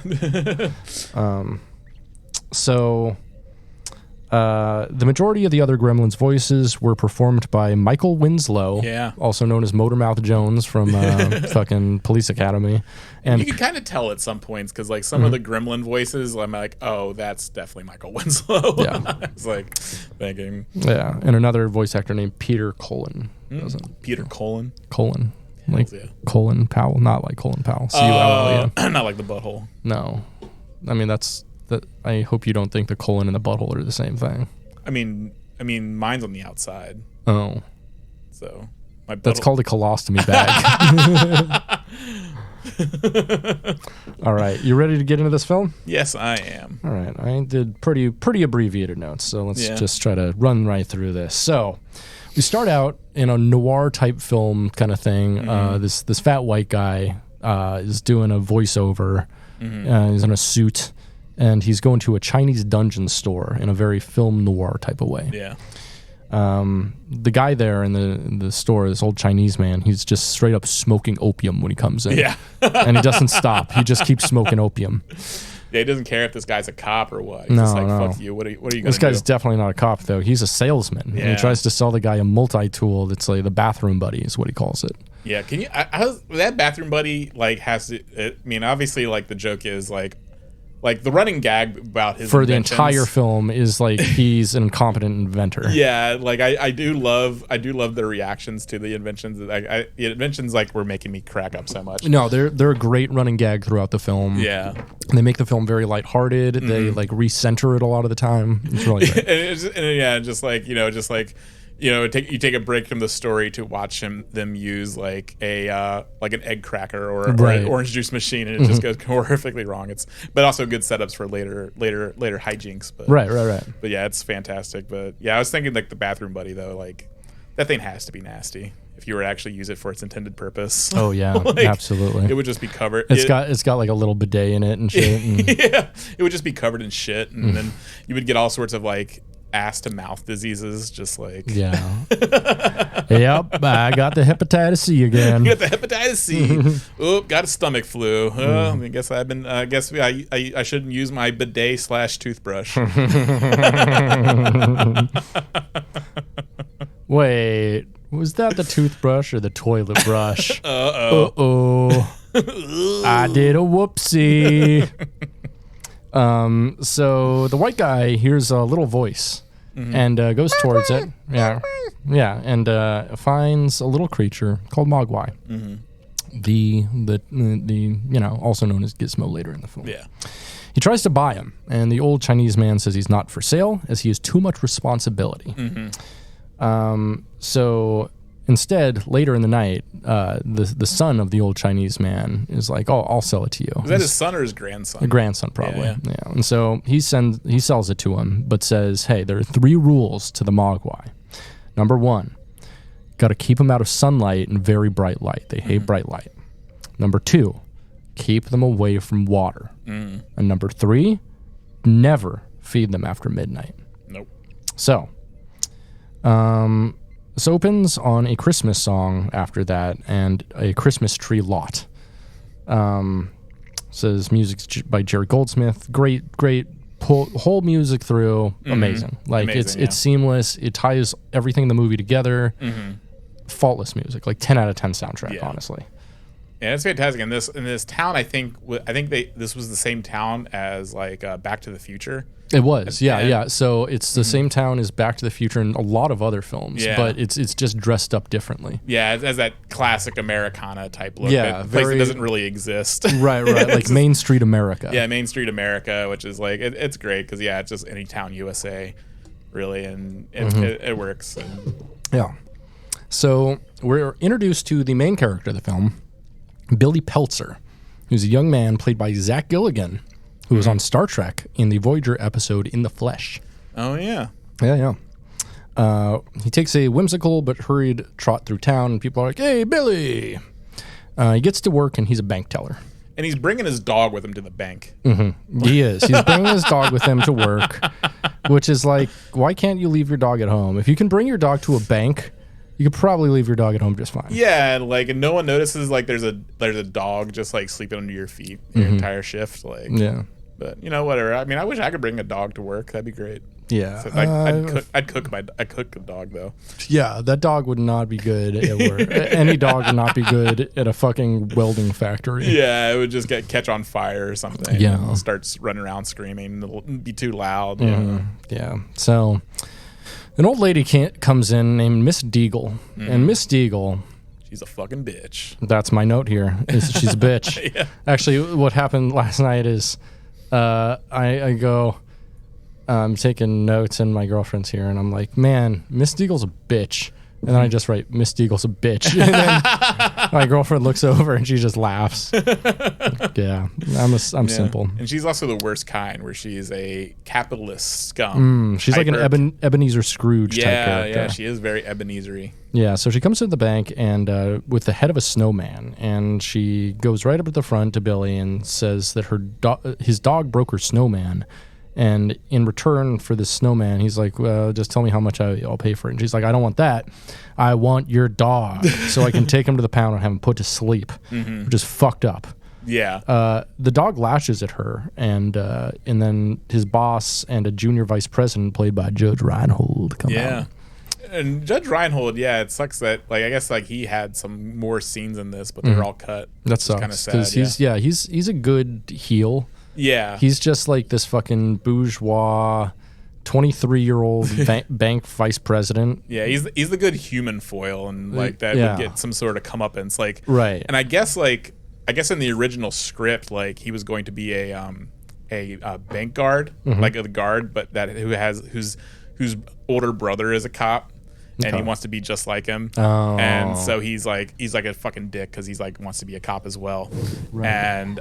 The majority of the other Gremlins voices were performed by Michael Winslow, also known as Motormouth Jones from fucking Police Academy. And you can kind of tell at some points because like some of the Gremlin voices, I'm like, oh, that's definitely Michael Winslow. Yeah. It's like thinking. Yeah, and another voice actor named Peter Cullen. Peter Cullen. Cullen. Like Colin Powell, not like Colin Powell. Not like the butthole. No. I mean, I hope you don't think the colon and the butthole are the same thing. I mean, mine's on the outside. Oh. So that's called a colostomy bag. All right, you ready to get into this film? Yes, I am. All right, I did pretty abbreviated notes, so let's just try to run right through this. So we start out in a noir type film kind of thing. This fat white guy is doing a voiceover. He's in a suit. And he's going to a Chinese dungeon store in a very film noir type of way. Yeah. The guy there in the store, this old Chinese man, he's just straight up smoking opium when he comes in. Yeah. And he doesn't stop. He just keeps smoking opium. Yeah, he doesn't care if this guy's a cop or what. He's just like, fuck you. What are you going to do? This guy's definitely not a cop, though. He's a salesman. Yeah. And he tries to sell the guy a multi-tool that's like the bathroom buddy is what he calls it. Yeah. Can you... that bathroom buddy, like, has to... I mean, obviously, like, the joke is, like the running gag about his for the entire film is like he's an incompetent inventor. Yeah, like I do love their reactions to the inventions. The inventions like were making me crack up so much. No, they're a great running gag throughout the film. Yeah, and they make the film very lighthearted. They like recenter it a lot of the time. It's really great. You take a break from the story to watch them use like an egg cracker or an orange juice machine, and it just goes horrifically wrong. But also good setups for later hijinks. But right. But yeah, it's fantastic. But yeah, I was thinking like the bathroom buddy though, like that thing has to be nasty if you were to actually use it for its intended purpose. Oh yeah, like, absolutely. It would just be covered. It's got like a little bidet in it and shit. And yeah, it would just be covered in shit, and then you would get all sorts of like ass to mouth diseases, just like yep, I got the hepatitis C again. You got the hepatitis C. Oop, got a stomach flu. I guess I've been. I shouldn't use my bidet / toothbrush. Wait, was that the toothbrush or the toilet brush? Uh-oh. I did a whoopsie. So the white guy hears a little voice and goes towards it. Yeah, and finds a little creature called Mogwai. The also known as Gizmo later in the film. Yeah. He tries to buy him, and the old Chinese man says he's not for sale as he has too much responsibility. So instead, later in the night, the son of the old Chinese man is like, "Oh, I'll sell it to you." Is that his son or his grandson? A grandson, probably. Yeah. And so he sells it to him, but says, "Hey, there are 3 rules to the Mogwai. Number 1, got to keep them out of sunlight and very bright light. They hate bright light. Number 2, keep them away from water. And number 3, never feed them after midnight." Nope. So, This opens on a Christmas song after that and a Christmas tree lot. Says music by Jerry Goldsmith. Great whole music through. Amazing. Like it's seamless. It ties everything in the movie together. Faultless music. Like 10 out of 10 soundtrack, honestly. Yeah, it's fantastic. In this town, I think this was the same town as like Back to the Future. It was, yeah. So it's the same town as Back to the Future and a lot of other films, but it's just dressed up differently. Yeah, it has that classic Americana type look. Yeah, that place that doesn't really exist. Right, like Main Street America. Yeah, Main Street America, which is like it's great because it's just any town USA, really, and it works. Yeah. So we're introduced to the main character of the film, Billy Peltzer, who's a young man played by Zach Gilligan, who was on Star Trek in the Voyager episode In the Flesh. Oh, yeah. Yeah. He takes a whimsical but hurried trot through town, and people are like, hey, Billy! He gets to work, and he's a bank teller. And he's bringing his dog with him to the bank. He is. He's bringing his dog with him to work, which is like, why can't you leave your dog at home? If you can bring your dog to a bank, you could probably leave your dog at home just fine. Yeah, and no one notices like there's a dog just like sleeping under your feet your entire shift. Like, yeah. But whatever. I mean, I wish I could bring a dog to work. That'd be great. Yeah. So, I'd cook a dog though. Yeah, that dog would not be good at work. Any dog would not be good at a fucking welding factory. Yeah, it would just catch on fire or something. Yeah. Starts running around screaming. It'll be too loud. Yeah. So an old lady comes in named Miss Deagle. And Miss Deagle, she's a fucking bitch. That's my note here. She's a bitch. Yeah. Actually, what happened last night is I go, I'm taking notes and my girlfriend's here, and I'm like, man, Miss Deagle's a bitch. And then I just write, Miss Deagle's a bitch. And then my girlfriend looks over and she just laughs. Yeah, I'm simple. And she's also the worst kind, where she's a capitalist scum. She's like an Ebenezer Scrooge type character. Yeah, she is very Ebenezer-y. Yeah, so she comes to the bank and with the head of a snowman, and she goes right up to the front to Billy and says that his dog broke her snowman. And in return for this snowman, he's like, well, just tell me how much I'll pay for it. And she's like, I don't want that. I want your dog so I can take him to the pound and have him put to sleep, which is fucked up. Yeah. The dog lashes at her, and then his boss and a junior vice president played by Judge Reinhold come out. And Judge Reinhold, it sucks that, like, I guess, like, he had some more scenes in this, but they're all cut. That sucks. Kind of sad. He's a good heel. Yeah. He's just like this fucking bourgeois 23-year-old bank vice president. Yeah, he's the good human foil, and like that would get some sort of comeuppance. Like, right. And I guess in the original script, like, he was going to be a bank guard, like a guard, but whose older brother is a cop. And he wants to be just like him, and so he's like a fucking dick because he's like wants to be a cop as well, right.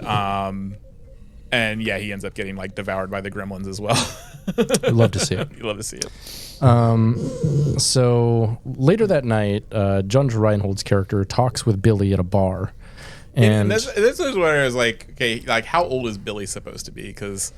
And yeah, he ends up getting like devoured by the Gremlins as well. I'd love to see it. You love to see it. So later that night, Judge Reinhold's character talks with Billy at a bar, and this is where I was like, okay, like how old is Billy supposed to be? Because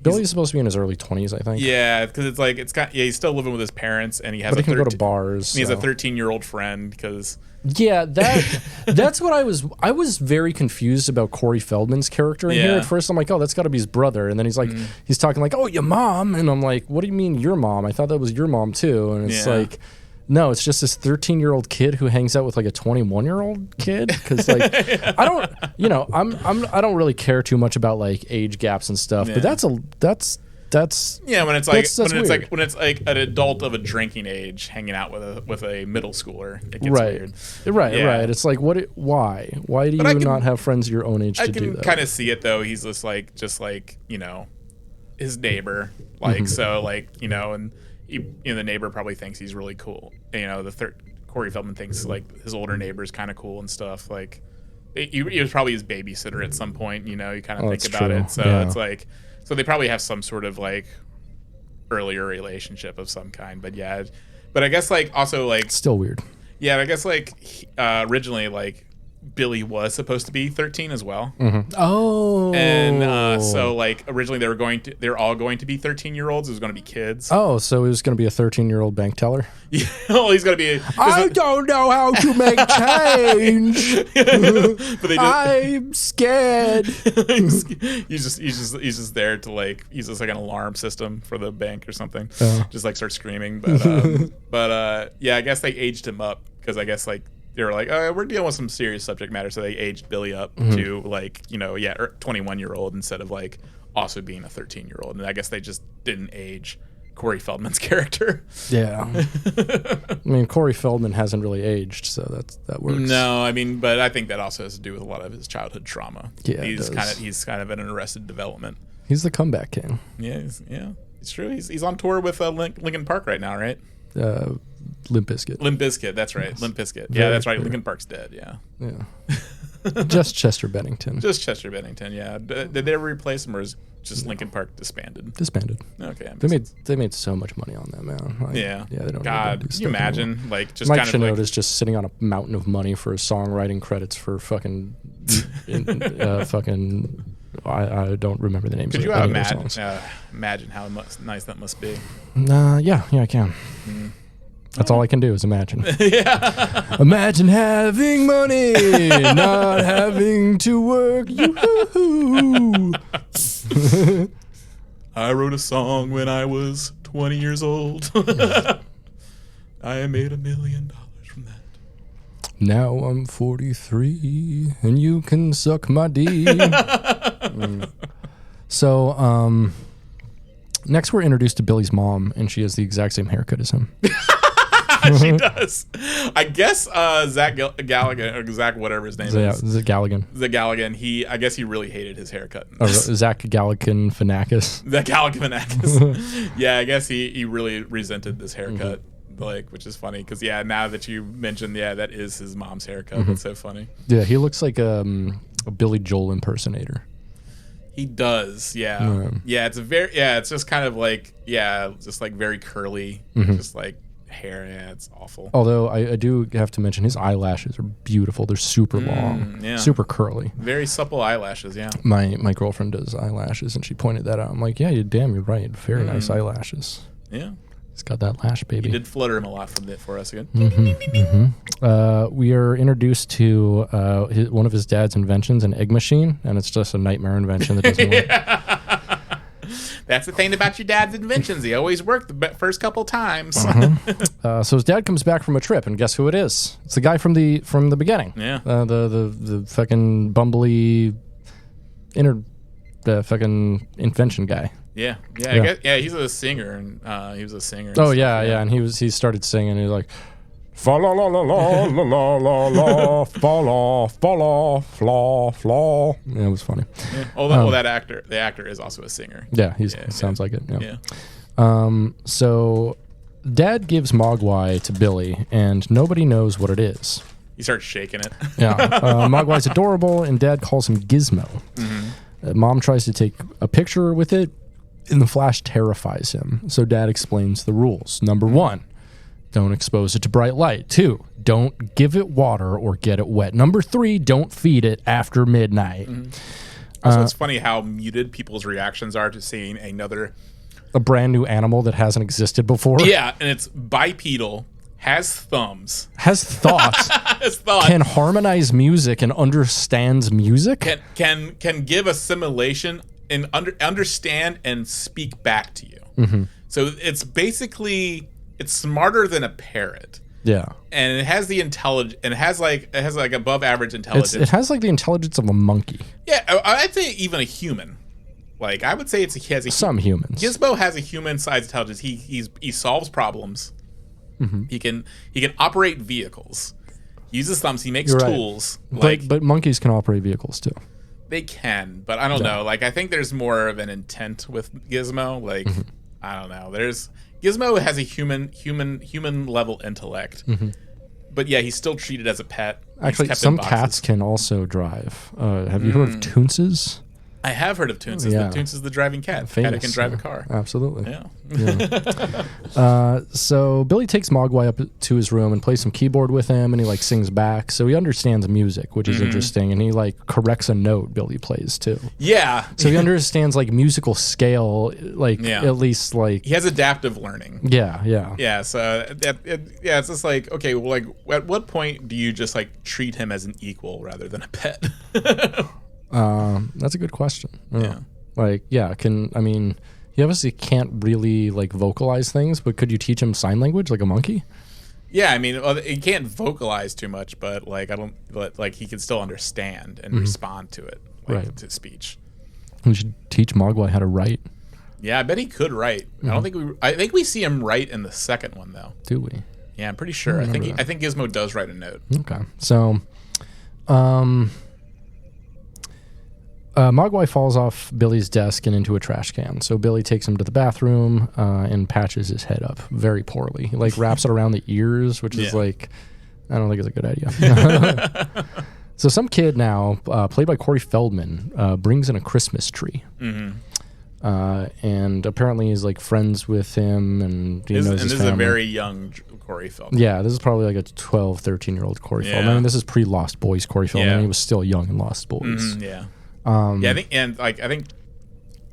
Billy's supposed to be in his early 20s, I think. Yeah, because he's still living with his parents, and he has. But he can go to bars. He has a 13-year-old friend because. Yeah, that's what I was very confused about Corey Feldman's character in here. At first, I'm like, oh, that's got to be his brother, and then he's like, he's talking like, oh, your mom, and I'm like, what do you mean your mom? I thought that was your mom too, and it's like. No, it's just this 13-year-old kid who hangs out with like a 21-year-old kid. Because like, I don't really care too much about like age gaps and stuff. But that's when it's like an adult of a drinking age hanging out with a middle schooler. It gets weird. Right. It's like why do you not have friends your own age to do that? I can kind of see it though. He's just like his neighbor, like so like and. The neighbor probably thinks he's really cool. Corey Feldman thinks like his older neighbor is kind of cool and stuff. Like he was probably his babysitter at some point. You kind of think about it. So it's like, so they probably have some sort of like earlier relationship of some kind. But I guess like also like still weird. Yeah, I guess like originally like Billy was supposed to be 13 as well. Oh. And so like originally they're all going to be 13-year-olds. It was going to be kids. Oh, so he was going to be a 13-year-old bank teller? Yeah. Oh, he's going to be. I don't know how to make change. But they I'm scared. he's just there to like he's just like an alarm system for the bank or something. Just like start screaming. But yeah, I guess they aged him up because I guess like they were like, oh, we're dealing with some serious subject matter, so they aged Billy up to like 21-year-old instead of like also being a 13-year-old. And I guess they just didn't age Corey Feldman's character. Yeah. I mean, Corey Feldman hasn't really aged, so that works. No, I mean, but I think that also has to do with a lot of his childhood trauma. Yeah, he's kind of in an Arrested Development. He's the comeback king. Yeah, it's true. He's on tour with Linkin Park right now, right? Limp Bizkit. Limp Bizkit, that's right. Yes. Limp Bizkit. Yeah, Very that's right. clear. Linkin Park's dead. Yeah. Just Chester Bennington. Just Chester Bennington. Yeah. Did they ever replace him, or is just Linkin Park disbanded? Disbanded. Okay. They made so much money on that, man. Like, yeah. Yeah. They don't. God, do can you imagine? anymore. Like just Mike kind of Shinoda like is just sitting on a mountain of money for his songwriting credits for fucking fucking. I don't remember the names. Could you of any of their songs. imagine how nice that must be? Yeah, I can. That's all I can do is imagine. Imagine having money, not having to work. Yoo-hoo. I wrote a song when I was 20 years old. I made $1 million from that. Now I'm 43, and you can suck my D. So, next we're introduced to Billy's mom, and she has the exact same haircut as him. She does. I guess Zach Galligan, or Zach whatever his name is. Zach Galligan. Zach Galligan. I guess he really hated his haircut. Zach Galligan Fanakis. Zach Galifianakis. Yeah, I guess he really resented this haircut. Like, which is funny because now that you mentioned, that is his mom's haircut. That's so funny. Yeah, he looks like a Billy Joel impersonator. He does, yeah. It's just kind of like, just like very curly, just like hair. Yeah, it's awful. Although I do have to mention his eyelashes are beautiful. They're super long, super curly, very supple eyelashes. Yeah, my girlfriend does eyelashes, and she pointed that out. I'm like, you're right. Very nice eyelashes. Yeah, he's got that lash, baby. You did flutter him a lot for us again. We are introduced to one of his dad's inventions, an egg machine, and it's just a nightmare invention that doesn't work. That's the thing about your dad's inventions. He always worked the first couple times. So his dad comes back from a trip, and guess who it is? It's the guy from the beginning. Yeah. The fucking bumbly fucking invention guy. Yeah. I guess, he's a singer, and he was a singer. Oh yeah, and he started singing. He was like, fa la la la la la la la la fa la flaw flaw. Yeah, it was funny. Yeah. Oh, the actor is also a singer. Yeah, he sounds like it. Yeah. So Dad gives Mogwai to Billy, and nobody knows what it is. He starts shaking it. Yeah. Mogwai's adorable, and Dad calls him Gizmo. Mom tries to take a picture with it, and the flash terrifies him. So Dad explains the rules. Number 1. Don't expose it to bright light. 2, don't give it water or get it wet. Number 3, don't feed it after midnight. Also, it's funny how muted people's reactions are to seeing a brand new animal that hasn't existed before. Yeah, and it's bipedal, has thumbs, has thoughts, can harmonize music and understands music, can give assimilation and understand and speak back to you. So it's basically. It's smarter than a parrot. Yeah. And it has the intelligence, and it has like above average intelligence. It has like the intelligence of a monkey. Yeah, I'd say even a human. Like I would say some humans. Gizmo has a human sized intelligence. He solves problems. He can operate vehicles. He uses thumbs. He makes tools. But monkeys can operate vehicles too. They can, but I don't know. Like I think there's more of an intent with Gizmo. Like I don't know. Gizmo has a human level intellect, but he's still treated as a pet. Actually, some cats can also drive. Have you heard of Toonces? I have heard of Toonces. Yeah. Toonces is the driving cat. Famous, Cat who can drive a car. Absolutely. Yeah. So Billy takes Mogwai up to his room and plays some keyboard with him, and he like sings back. So he understands music, which is interesting, and he like corrects a note Billy plays too. Yeah. So he understands like musical scale, like at least like he has adaptive learning. Yeah. Yeah. So it's just like, okay, well, like at what point do you just like treat him as an equal rather than a pet? That's a good question. Yeah. Like, you obviously can't really like vocalize things, but could you teach him sign language like a monkey? Yeah, I mean, he can't vocalize too much, but like he can still understand and respond to it, like to speech. We should teach Mogwai how to write. Yeah, I bet he could write. I think we see him write in the second one though. Do we? Yeah, I'm pretty sure. I think Gizmo does write a note. Okay. So Mogwai falls off Billy's desk and into a trash can. So Billy takes him to the bathroom and patches his head up very poorly. He like wraps it around the ears, which is like, I don't think it's a good idea. So some kid now, played by Corey Feldman, brings in a Christmas tree. And apparently he's like friends with him, and he knows his family. This is a very young Corey Feldman. Yeah, this is probably like a 12, 13-year-old Corey Feldman. I mean, this is pre-Lost Boys Corey Feldman. Yeah. He was still young in Lost Boys. I think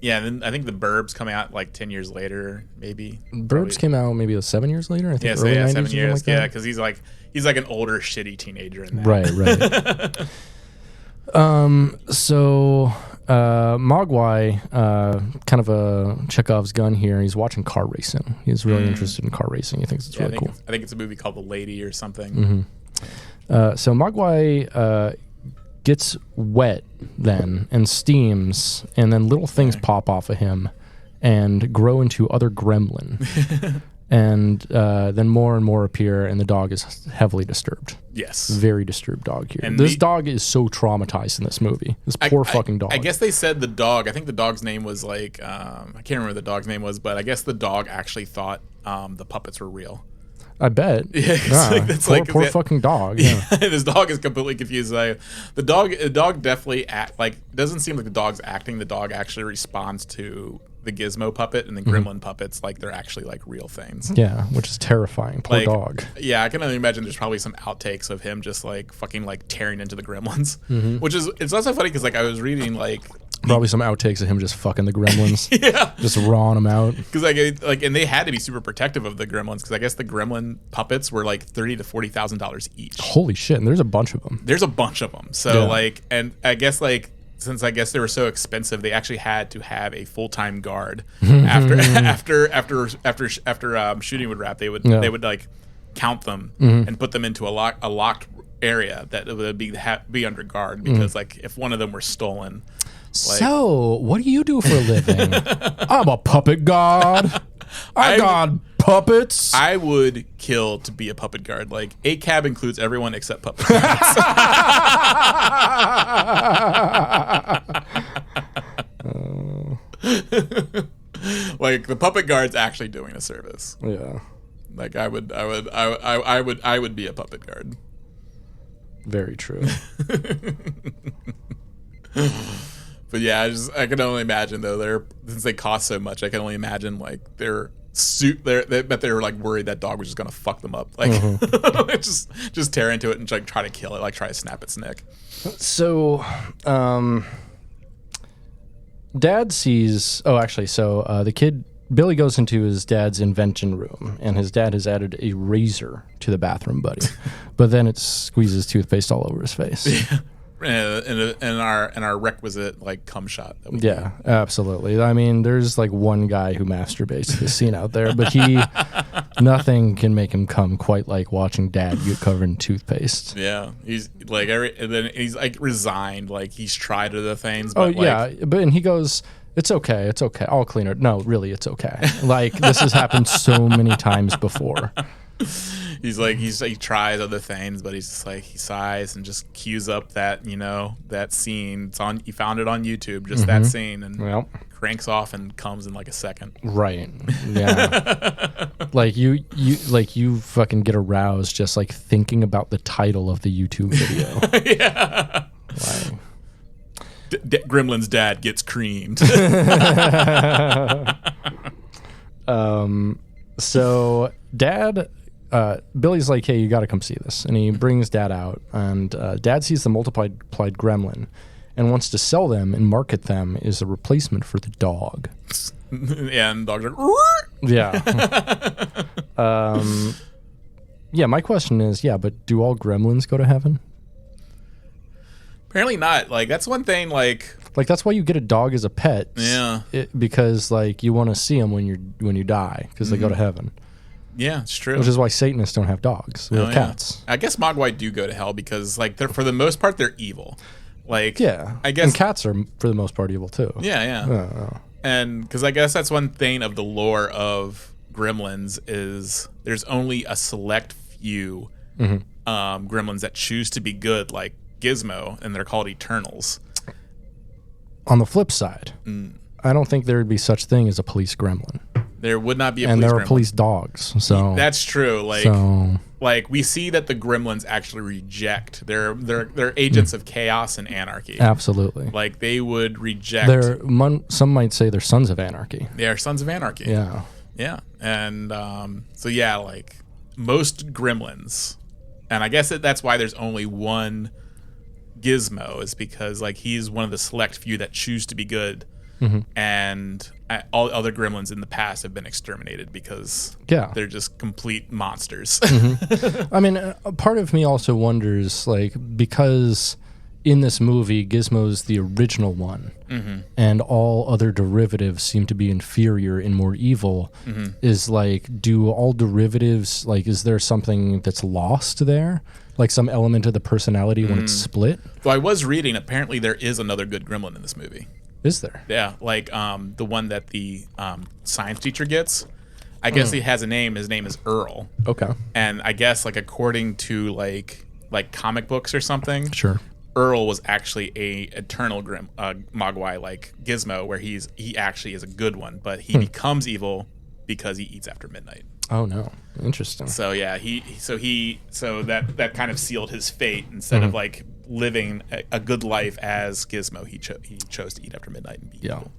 the Burbs come out like 10 years later, maybe. Burbs came out maybe 7 years later. I think early 90s, 7 years. Like that. Because he's like an older shitty teenager in that. Right. So Mogwai, kind of a Chekhov's gun here. He's watching car racing. He's really interested in car racing. He thinks it's really cool. I think it's a movie called The Lady or something. So Mogwai gets wet then and steams, and then little things pop off of him and grow into other gremlin. And then more and more appear, and the dog is heavily disturbed. Yes. Very disturbed dog here. And this dog is so traumatized in this movie. This poor fucking dog. I guess they said the dog, I think the dog's name was like, I can't remember what the dog's name was, but I guess the dog actually thought the puppets were real. I bet. Poor fucking dog. Yeah. This dog is completely confused. Like, the dog definitely doesn't seem like the dog's acting. The dog actually responds to the Gizmo puppet and the Gremlin puppets like they're actually like real things. Yeah, which is terrifying. Poor dog. Yeah, I can only imagine there's probably some outtakes of him just like fucking like tearing into the Gremlins, which is it's also funny because like I was reading like. Probably some outtakes of him just fucking the Gremlins. Just rawing them out. Because and they had to be super protective of the Gremlins because I guess the Gremlin puppets were like $30,000 to $40,000 each. Holy shit! And there's a bunch of them. So and I guess like since I guess they were so expensive, they actually had to have a full-time guard after shooting would wrap. They would like count them and put them into a locked area that would be under guard because like if one of them were stolen. So, what do you do for a living? I'm a puppet god. I got puppets. I would kill to be a puppet guard. Like, ACAB includes everyone except puppet guards. Like, the puppet guard's actually doing a service. Yeah. Like, I would be a puppet guard. Very true. But yeah, I can only imagine though. Since they cost so much, I can only imagine like they were like worried that dog was just gonna fuck them up, like just tear into it and like try to kill it, like try to snap its neck. So, Dad sees. Oh, actually, so the kid Billy goes into his dad's invention room, and his dad has added a razor to the bathroom buddy, but then it squeezes toothpaste all over his face. Yeah. And our requisite like cum shot. Yeah, absolutely. I mean, there's like one guy who masturbates to this scene out there, but nothing can make him come quite like watching Dad get covered in toothpaste. Yeah, he's like and then he's like resigned, like he's tried other things. But and he goes, it's okay, I'll clean it. No, really, it's okay. Like this has happened so many times before. He tries other things, but he's just like he sighs and just cues up that that scene. He found it on YouTube, just that scene, and cranks off and comes in like a second. Right. Yeah. like you fucking get aroused just like thinking about the title of the YouTube video. Yeah. Like, Gremlin's dad gets creamed. So Dad, Billy's like, hey, you got to come see this. And he brings Dad out. And Dad sees the multiplied gremlin and wants to sell them and market them as a replacement for the dog. Yeah, and the dog's like, Yeah. Yeah, my question is, but do all gremlins go to heaven? apparently not. Like, that's one thing, like that's why you get a dog as a pet. Yeah. Because, like, you want to see them when you die, because they go to heaven. Yeah, it's true. Which is why Satanists don't have dogs. They have cats. I guess Mogwai do go to hell because, like, they're for the most part they're evil. Like, Yeah. I guess And cats are, for the most part, evil, too. Yeah. And because I guess that's one thing of the lore of Gremlins is there's only a select few Gremlins that choose to be good, like Gizmo, and they're called Eternals. On the flip side, I don't think there would be such thing as a police gremlin. There would not be a and police there are gremlin. police dogs. So That's true. Like, so like we see that the Gremlins actually reject. They're agents of chaos and anarchy. absolutely. Like, they would reject. Some might say they're sons of anarchy. They are sons of anarchy. Yeah. Yeah. And so, yeah, like most Gremlins, and I guess that's why there's only one Gizmo, is because, like, he's one of the select few that choose to be good. And all other Gremlins in the past have been exterminated because they're just complete monsters. I mean, a part of me also wonders, like, because in this movie, Gizmo's the original one, and all other derivatives seem to be inferior and more evil, is, like, do all derivatives, like, is there something that's lost there? Like some element of the personality when it's split? Well, I was reading, apparently there is another good Gremlin in this movie. Is there? Yeah, like the one that the science teacher gets. I guess he has a name. His name is Earl. Okay. And I guess, like, according to like comic books or something, Sure. Earl was actually a eternal Mogwai, like Gizmo, where he actually is a good one, but he becomes evil because he eats after midnight. Oh no, interesting. So yeah, so that kind of sealed his fate. Instead of like living a good life as Gizmo, he chose to eat after midnight and be evil.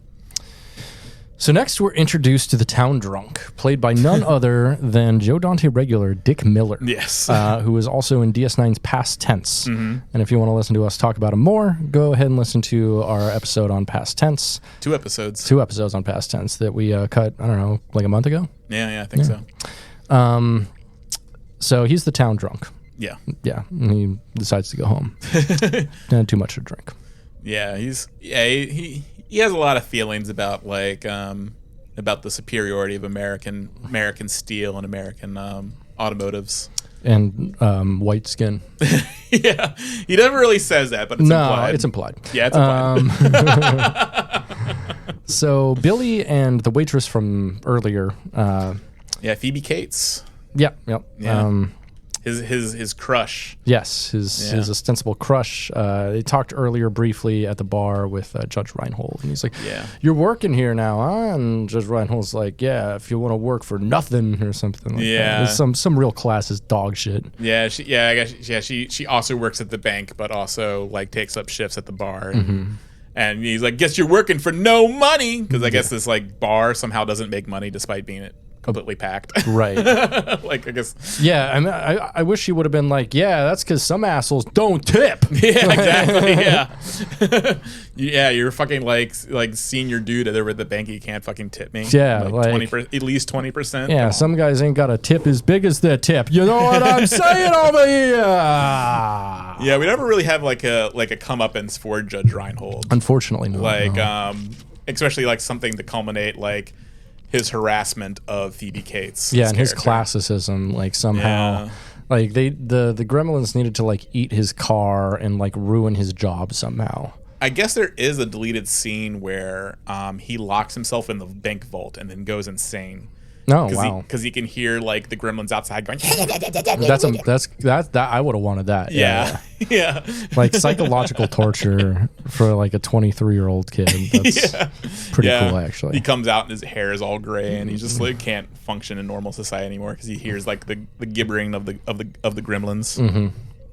So next we're introduced to the town drunk, played by none other than Joe Dante regular Dick Miller. Yes. Who is also in DS9's Past Tense. And if you want to listen to us talk about him more, go ahead and listen to our episode on Past Tense. 2 episodes. 2 episodes on Past Tense that we cut, I don't know, like a month ago? Yeah, I think so. So he's the town drunk. Yeah. Yeah, and he decides to go home. Had too much to drink. Yeah, he has a lot of feelings about, like, about the superiority of American steel and American automotives. And white skin. Yeah, he never really says that, but it's implied. It's implied. Yeah, it's implied. So Billy and the waitress from earlier. Yeah, Phoebe Cates. Yep. Yeah. His crush. Yes, his ostensible crush. They talked earlier briefly at the bar with Judge Reinhold, and he's like, "You're working here now, huh?" And Judge Reinhold's like, "Yeah, if you want to work for nothing or something like that." It's some real classist dog shit. Yeah, I guess she also works at the bank, but also, like, takes up shifts at the bar. And he's like, "Guess you're working for no money," because I guess this, like, bar somehow doesn't make money despite being completely packed. Right. Like, I guess. Yeah, I mean, I wish she would have been like, yeah, that's because some assholes don't tip. Yeah, exactly. Yeah. Yeah, you're fucking like senior dude over at the bank. You can't fucking tip me. Yeah, like 20%, at least 20%. Yeah, some guys ain't got a tip as big as their tip. You know what I'm saying over here? Yeah, we never really have like a comeuppance for Judge Reinhold. Unfortunately, no. Like, especially like something to culminate like his harassment of Phoebe Cates. Yeah, and his classicism, like, somehow, like the Gremlins needed to, like, eat his car and, like, ruin his job somehow. I guess there is a deleted scene where he locks himself in the bank vault and then goes insane. Oh, wow. Because he can hear, like, the Gremlins outside going. That I would have wanted that. Yeah. Yeah. Like, psychological torture for, like, a 23-year-old kid. That's pretty cool, actually. He comes out and his hair is all gray and he just, like, can't function in normal society anymore because he hears, like, the gibbering of the Gremlins.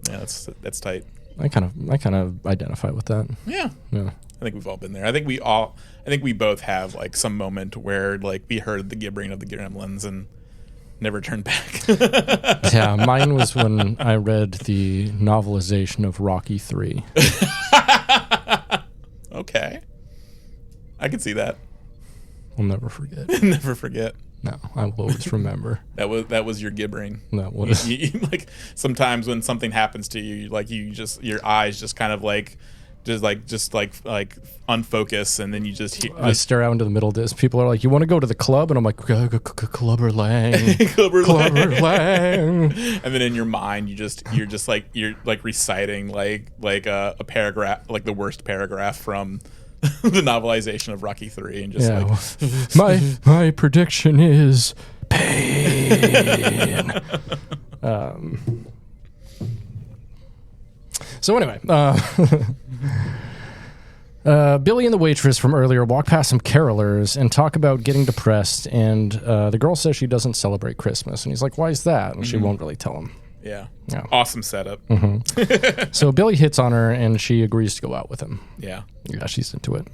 Yeah, that's tight. I kind of identify with that. Yeah. I think we've all been there. I think we both have like some moment where like we heard the gibbering of the Gremlins and never turned back. Yeah, mine was when I read the novelization of Rocky 3. Okay. I can see that. I'll never forget. Never forget. No, I will always remember. That was your gibbering. That was. Like sometimes when something happens to you, like your eyes just kind of like just unfocus, and then you just I stare out into the middle of this. People are like, "You want to go to the club?" And I'm like, "Clubber Lang, Clubber Lang." And then in your mind, you're reciting like a paragraph, like the worst paragraph from the novelization of Rocky 3, and just my prediction is pain. So anyway, Billy and the waitress from earlier walk past some carolers and talk about getting depressed, and the girl says she doesn't celebrate Christmas, and he's like, "Why is that?" And she won't really tell him. Yeah. Yeah. Awesome setup. So Billy hits on her, and she agrees to go out with him. Yeah. Yeah, she's into it.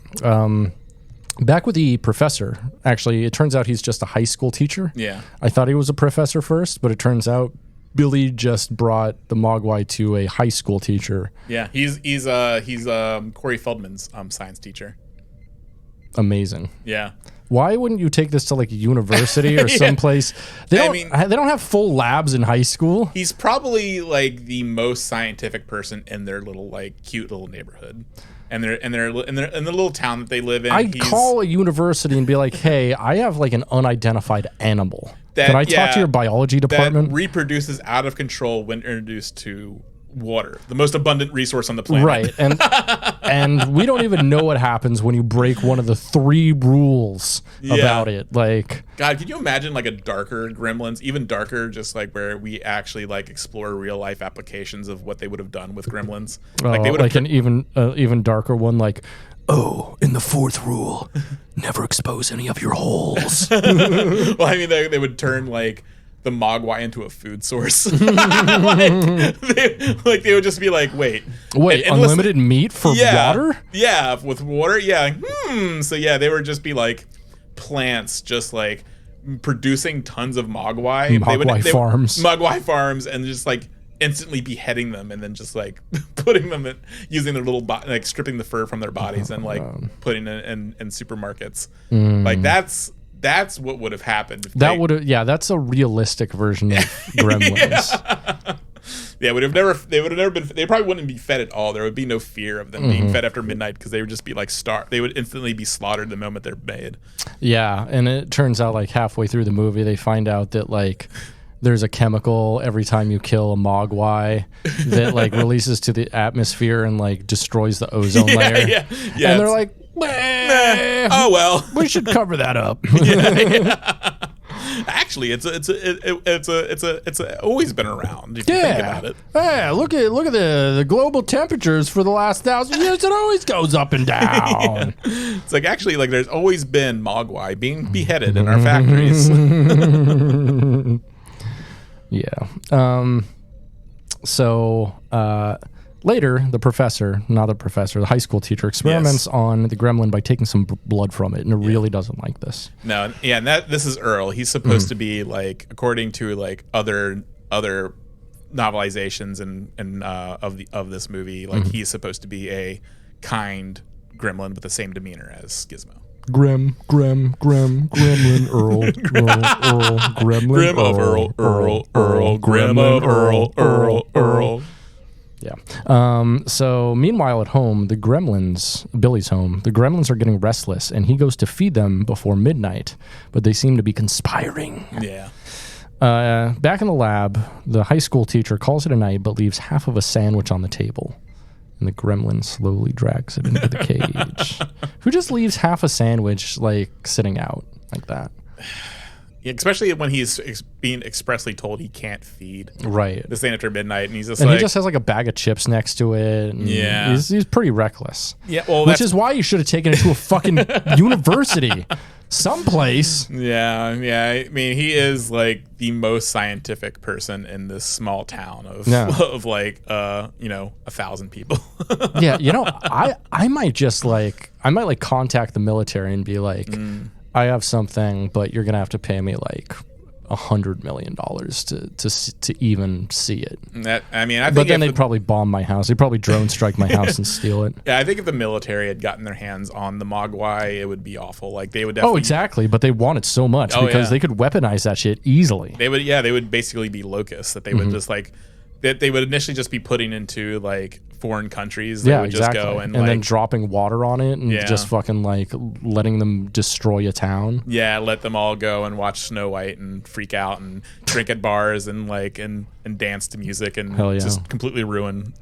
Back with the professor. Actually, it turns out he's just a high school teacher. Yeah. I thought he was a professor first, but it turns out Billy just brought the Mogwai to a high school teacher. Yeah, he's Corey Feldman's science teacher. Amazing. Yeah. Why wouldn't you take this to like a university or someplace? They don't have full labs in high school. He's probably like the most scientific person in their little like cute little neighborhood. And they're in the little town that they live in. I'd call a university and be like, "Hey, I have like an unidentified animal. Can I talk to your biology department?" That reproduces out of control when introduced to water, the most abundant resource on the planet. Right, and we don't even know what happens when you break one of the 3 rules about it. Like, God, can you imagine like a darker Gremlins, even darker, just like where we actually like explore real life applications of what they would have done with Gremlins? Like they would like an even darker one, like, "Oh, in the 4th rule, never expose any of your holes." Well, I mean, they would turn like the Mogwai into a food source. They would just be like, wait, unlimited meat for water? Yeah, with water. Yeah. So yeah, they would just be like plants, just like producing tons of Mogwai. Mogwai farms, and just like instantly beheading them, and then just like putting them in, using their little like stripping the fur from their bodies and like putting it in supermarkets. Like that's what would have happened. That's a realistic version of Gremlins. They probably wouldn't be fed at all. There would be no fear of them being fed after midnight, because they would just be like they would instantly be slaughtered the moment they're made. Yeah, and it turns out like halfway through the movie they find out that like there's a chemical every time you kill a Mogwai that like releases to the atmosphere and like destroys the ozone layer. Yeah. And they're like, oh well, we should cover that up. Actually, it's always been around. If you think about it. Yeah, look at the global temperatures for the last 1,000 years. It always goes up and down. It's like actually like there's always been Mogwai being beheaded in our factories. Yeah. Later, the high school teacher, experiments on the gremlin by taking some blood from it, and it really doesn't like this. No, yeah, and this is Earl. He's supposed to be like, according to like other novelizations and of this movie, like he's supposed to be a kind gremlin with the same demeanor as Gizmo. Gremlin, Earl, Gremlin, Earl, Grim of Earl. Yeah. So meanwhile at home, Billy's home, the Gremlins are getting restless, and he goes to feed them before midnight, but they seem to be conspiring. Yeah. Back in the lab, the high school teacher calls it a night, but leaves half of a sandwich on the table. And the gremlin slowly drags it into the cage. Who just leaves half a sandwich, like, sitting out like that? Yeah, especially when he's being expressly told he can't feed. Right. This thing after midnight, and he's just he just has, like, a bag of chips next to it. And he's pretty reckless. Yeah, well, which is why you should have taken it to a fucking university. someplace. Yeah. I mean, he is like the most scientific person in this small town of of like 1,000 people. Yeah, I might contact the military and be like, I have something, but you're gonna have to pay me like $100 million to even see it. I think but then they'd probably bomb my house. They'd probably drone strike my house and steal it. Yeah, I think if the military had gotten their hands on the Mogwai, it would be awful. Like they would definitely. Oh, exactly. But they want it so much because they could weaponize that shit easily. They would. Yeah, they would basically be locusts that they would just like. That they would initially just be putting into like foreign countries. They would just go and like, then dropping water on it and just fucking like letting them destroy a town. Yeah, let them all go and watch Snow White and freak out and drink at bars and like and dance to music and just completely ruin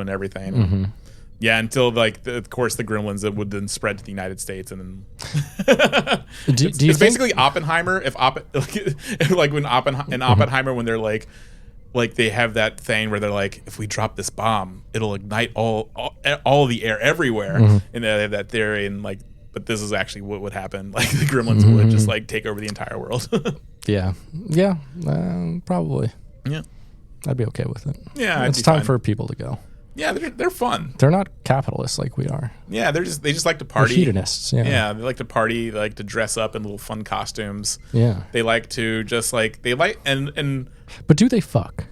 everything. Yeah, until like of course the Gremlins that would then spread to the United States and then it's basically Oppenheimer. If like when Oppenheimer when they're like they have that thing where they're like, if we drop this bomb, it'll ignite all the air everywhere, and they have that theory, and like, but this is actually what would happen. Like the Gremlins would just like take over the entire world. Probably. Yeah, I'd be okay with it. Yeah, it's time for people to go. Yeah, they're fun. They're not capitalists like we are. Yeah, they just like to party. They're hedonists. Yeah, they like to party. They like to dress up in little fun costumes. Yeah, they like to just like and. But do they fuck?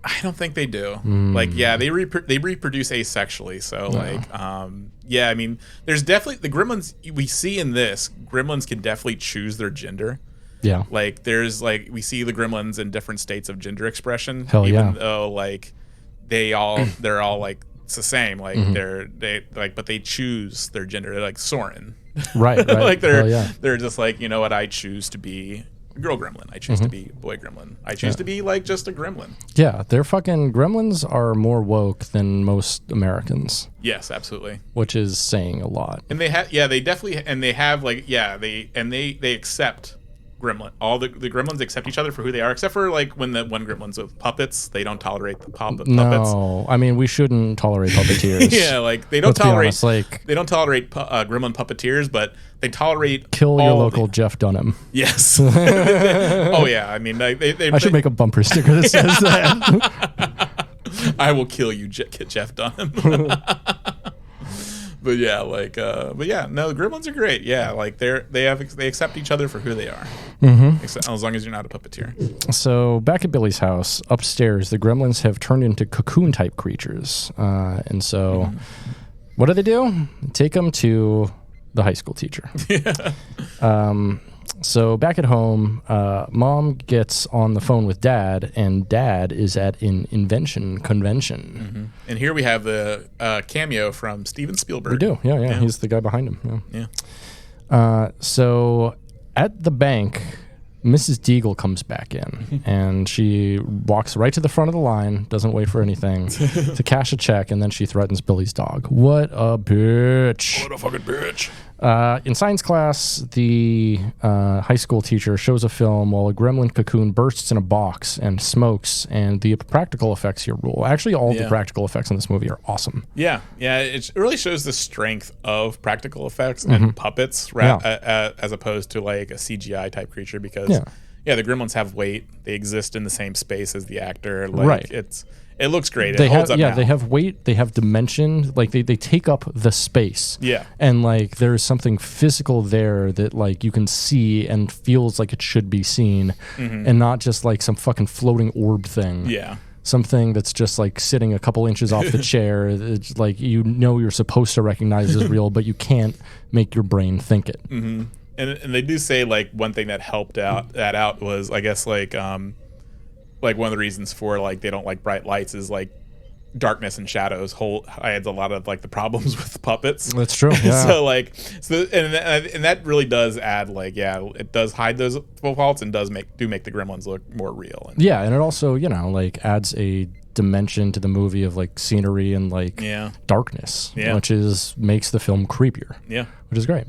I don't think they do. Like, yeah, they reproduce asexually. So, I mean, there's definitely the Gremlins we see in this. Gremlins can definitely choose their gender. Yeah, like there's like we see the Gremlins in different states of gender expression. Even though like they're all like it's the same. Like but they choose their gender. They're like Soren. Right. Like they're just like, you know what, I choose to be a girl gremlin. I choose to be a boy gremlin. I choose to be like just a gremlin. Yeah, their fucking Gremlins are more woke than most Americans. Yes, absolutely. Which is saying a lot. And they accept gremlin. All the gremlins accept each other for who they are, except for like when the one gremlin's with puppets, they don't tolerate the puppets. No, I mean we shouldn't tolerate puppeteers. Yeah, like they don't tolerate gremlin puppeteers, but they tolerate kill your local Jeff Dunham. Yes. Oh yeah, I mean I should make a bumper sticker that says that. I will kill you, Jeff Dunham. But yeah, no, the Gremlins are great. Yeah, like they accept each other for who they are, as long as you're not a puppeteer. So back at Billy's house upstairs, the Gremlins have turned into cocoon type creatures, and so what do? Take them to the high school teacher. So back at home, Mom gets on the phone with Dad, and Dad is at an invention convention. And here we have the cameo from Steven Spielberg. We do, yeah. He's the guy behind him. Yeah. So at the bank, Mrs. Deagle comes back in, and she walks right to the front of the line, doesn't wait for anything, to cash a check, and then she threatens Billy's dog. What a bitch. What a fucking bitch. In science class, the high school teacher shows a film while a gremlin cocoon bursts in a box and smokes, and the practical effects here rule. Actually, all the practical effects in this movie are awesome. Yeah, it really shows the strength of practical effects and puppets as opposed to like a CGI type creature because, the gremlins have weight. They exist in the same space as the actor. Like, it looks great. It holds up now. They have weight. They have dimension. Like they take up the space. Yeah. And like there's something physical there that like you can see and feels like it should be seen, and not just like some fucking floating orb thing. Yeah. Something that's just like sitting a couple inches off the chair. It's like you're supposed to recognize as real, but you can't make your brain think it. And they do say like one thing that helped out was I guess like one of the reasons for like they don't like bright lights is like darkness and shadows adds a lot of like the problems with puppets. That's true. Yeah. and that really does add like it does hide those faults and does make the Gremlins look more real. And it also like adds a dimension to the movie of like scenery and like darkness, which makes the film creepier. Yeah, which is great.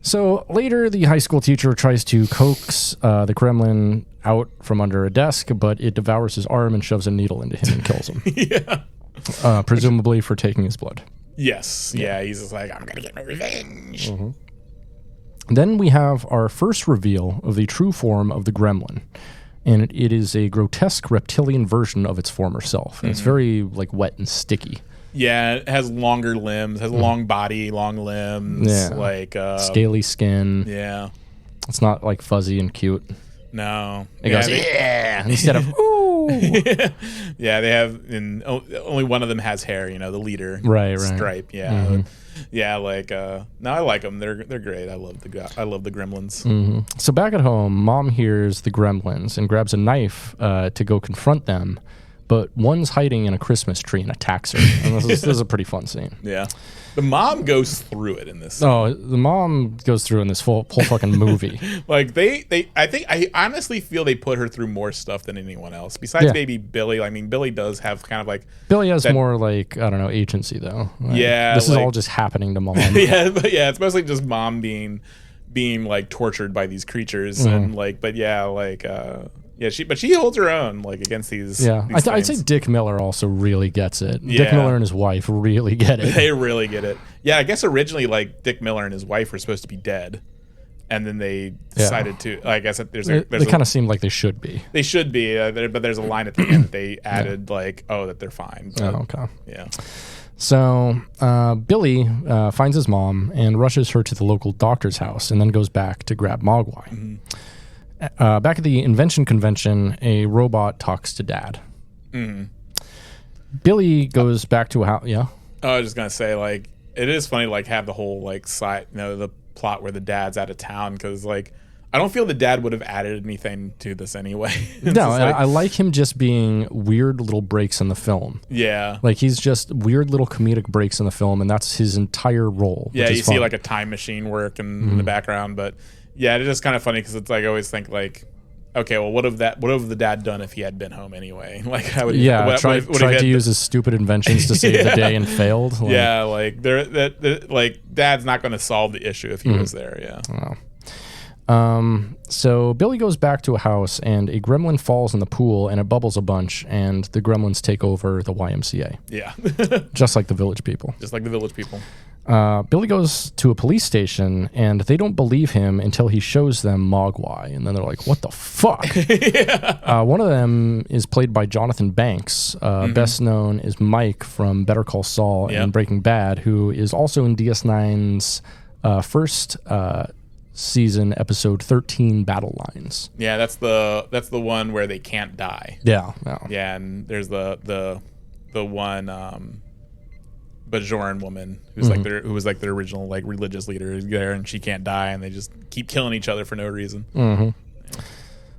So later, the high school teacher tries to coax the Gremlin out from under a desk, but it devours his arm and shoves a needle into him and kills him. Presumably for taking his blood. Yes. Yeah, he's just like, I'm going to get my revenge. Then we have our first reveal of the true form of the gremlin. And it is a grotesque reptilian version of its former self. And it's very like wet and sticky. Yeah, it has longer limbs, has a long body, long limbs, like scaly skin. Yeah. It's not like fuzzy and cute. No. It goes, yeah, instead of, ooh. Yeah, they have, and only one of them has hair, you know, the leader. Right. Stripe, yeah. Mm-hmm. Yeah, like, no, I like them. They're great. I love the Gremlins. Mm-hmm. So back at home, Mom hears the Gremlins and grabs a knife to go confront them. But one's hiding in a Christmas tree and attacks her. And this is a pretty fun scene. Yeah. The mom goes through it in this. Oh, the mom goes through in this whole fucking movie. Like I honestly feel they put her through more stuff than anyone else. Besides maybe Billy. I mean, Billy does have kind of like Billy has more like, I don't know, agency though. Like, yeah. This is all just happening to Mom. It's mostly just Mom being like tortured by these creatures and like, but yeah, like yeah, she holds her own like against these. Yeah, these I'd say Dick Miller also really gets it. Yeah. Dick Miller and his wife really get it. They really get it. Yeah, I guess originally like Dick Miller and his wife were supposed to be dead, and then they decided to. I guess they kind of seem like they should be. They should be, but there's a line at the end that they added like, oh, that they're fine. But, okay. Yeah. So Billy finds his mom and rushes her to the local doctor's house, and then goes back to grab Mogwai. Mm-hmm. Back at the invention convention, a robot talks to Dad. Mm. Billy goes back to a house. Yeah, I was just gonna say, like, it is funny, like, have the whole like side, you know, the plot where the dad's out of town because, like, I don't feel the dad would have added anything to this anyway. No, I like him just being weird little breaks in the film. Yeah, like he's just weird little comedic breaks in the film, and that's his entire role. Yeah, you see like a time machine work in the background, but. Yeah, it's just kind of funny because it's like I always think like, okay, well, what have the dad done if he had been home anyway? Like, how would tried to use his stupid inventions to save the day and failed. Like, yeah, like like Dad's not going to solve the issue if he was there. Yeah. Wow. So Billy goes back to a house and a gremlin falls in the pool and it bubbles a bunch and the gremlins take over the YMCA. Yeah. Just like the Village People. Just like the Village People. Billy goes to a police station and they don't believe him until he shows them Mogwai, and then they're like, what the fuck? One of them is played by Jonathan Banks, best known as Mike from Better Call Saul and Breaking Bad, who is also in DS9's first season episode 13, Battle Lines. Yeah, that's the one where they can't die. Yeah. Yeah, and there's the one Bajoran woman who's who was like their original like religious leader there, and she can't die, and they just keep killing each other for no reason.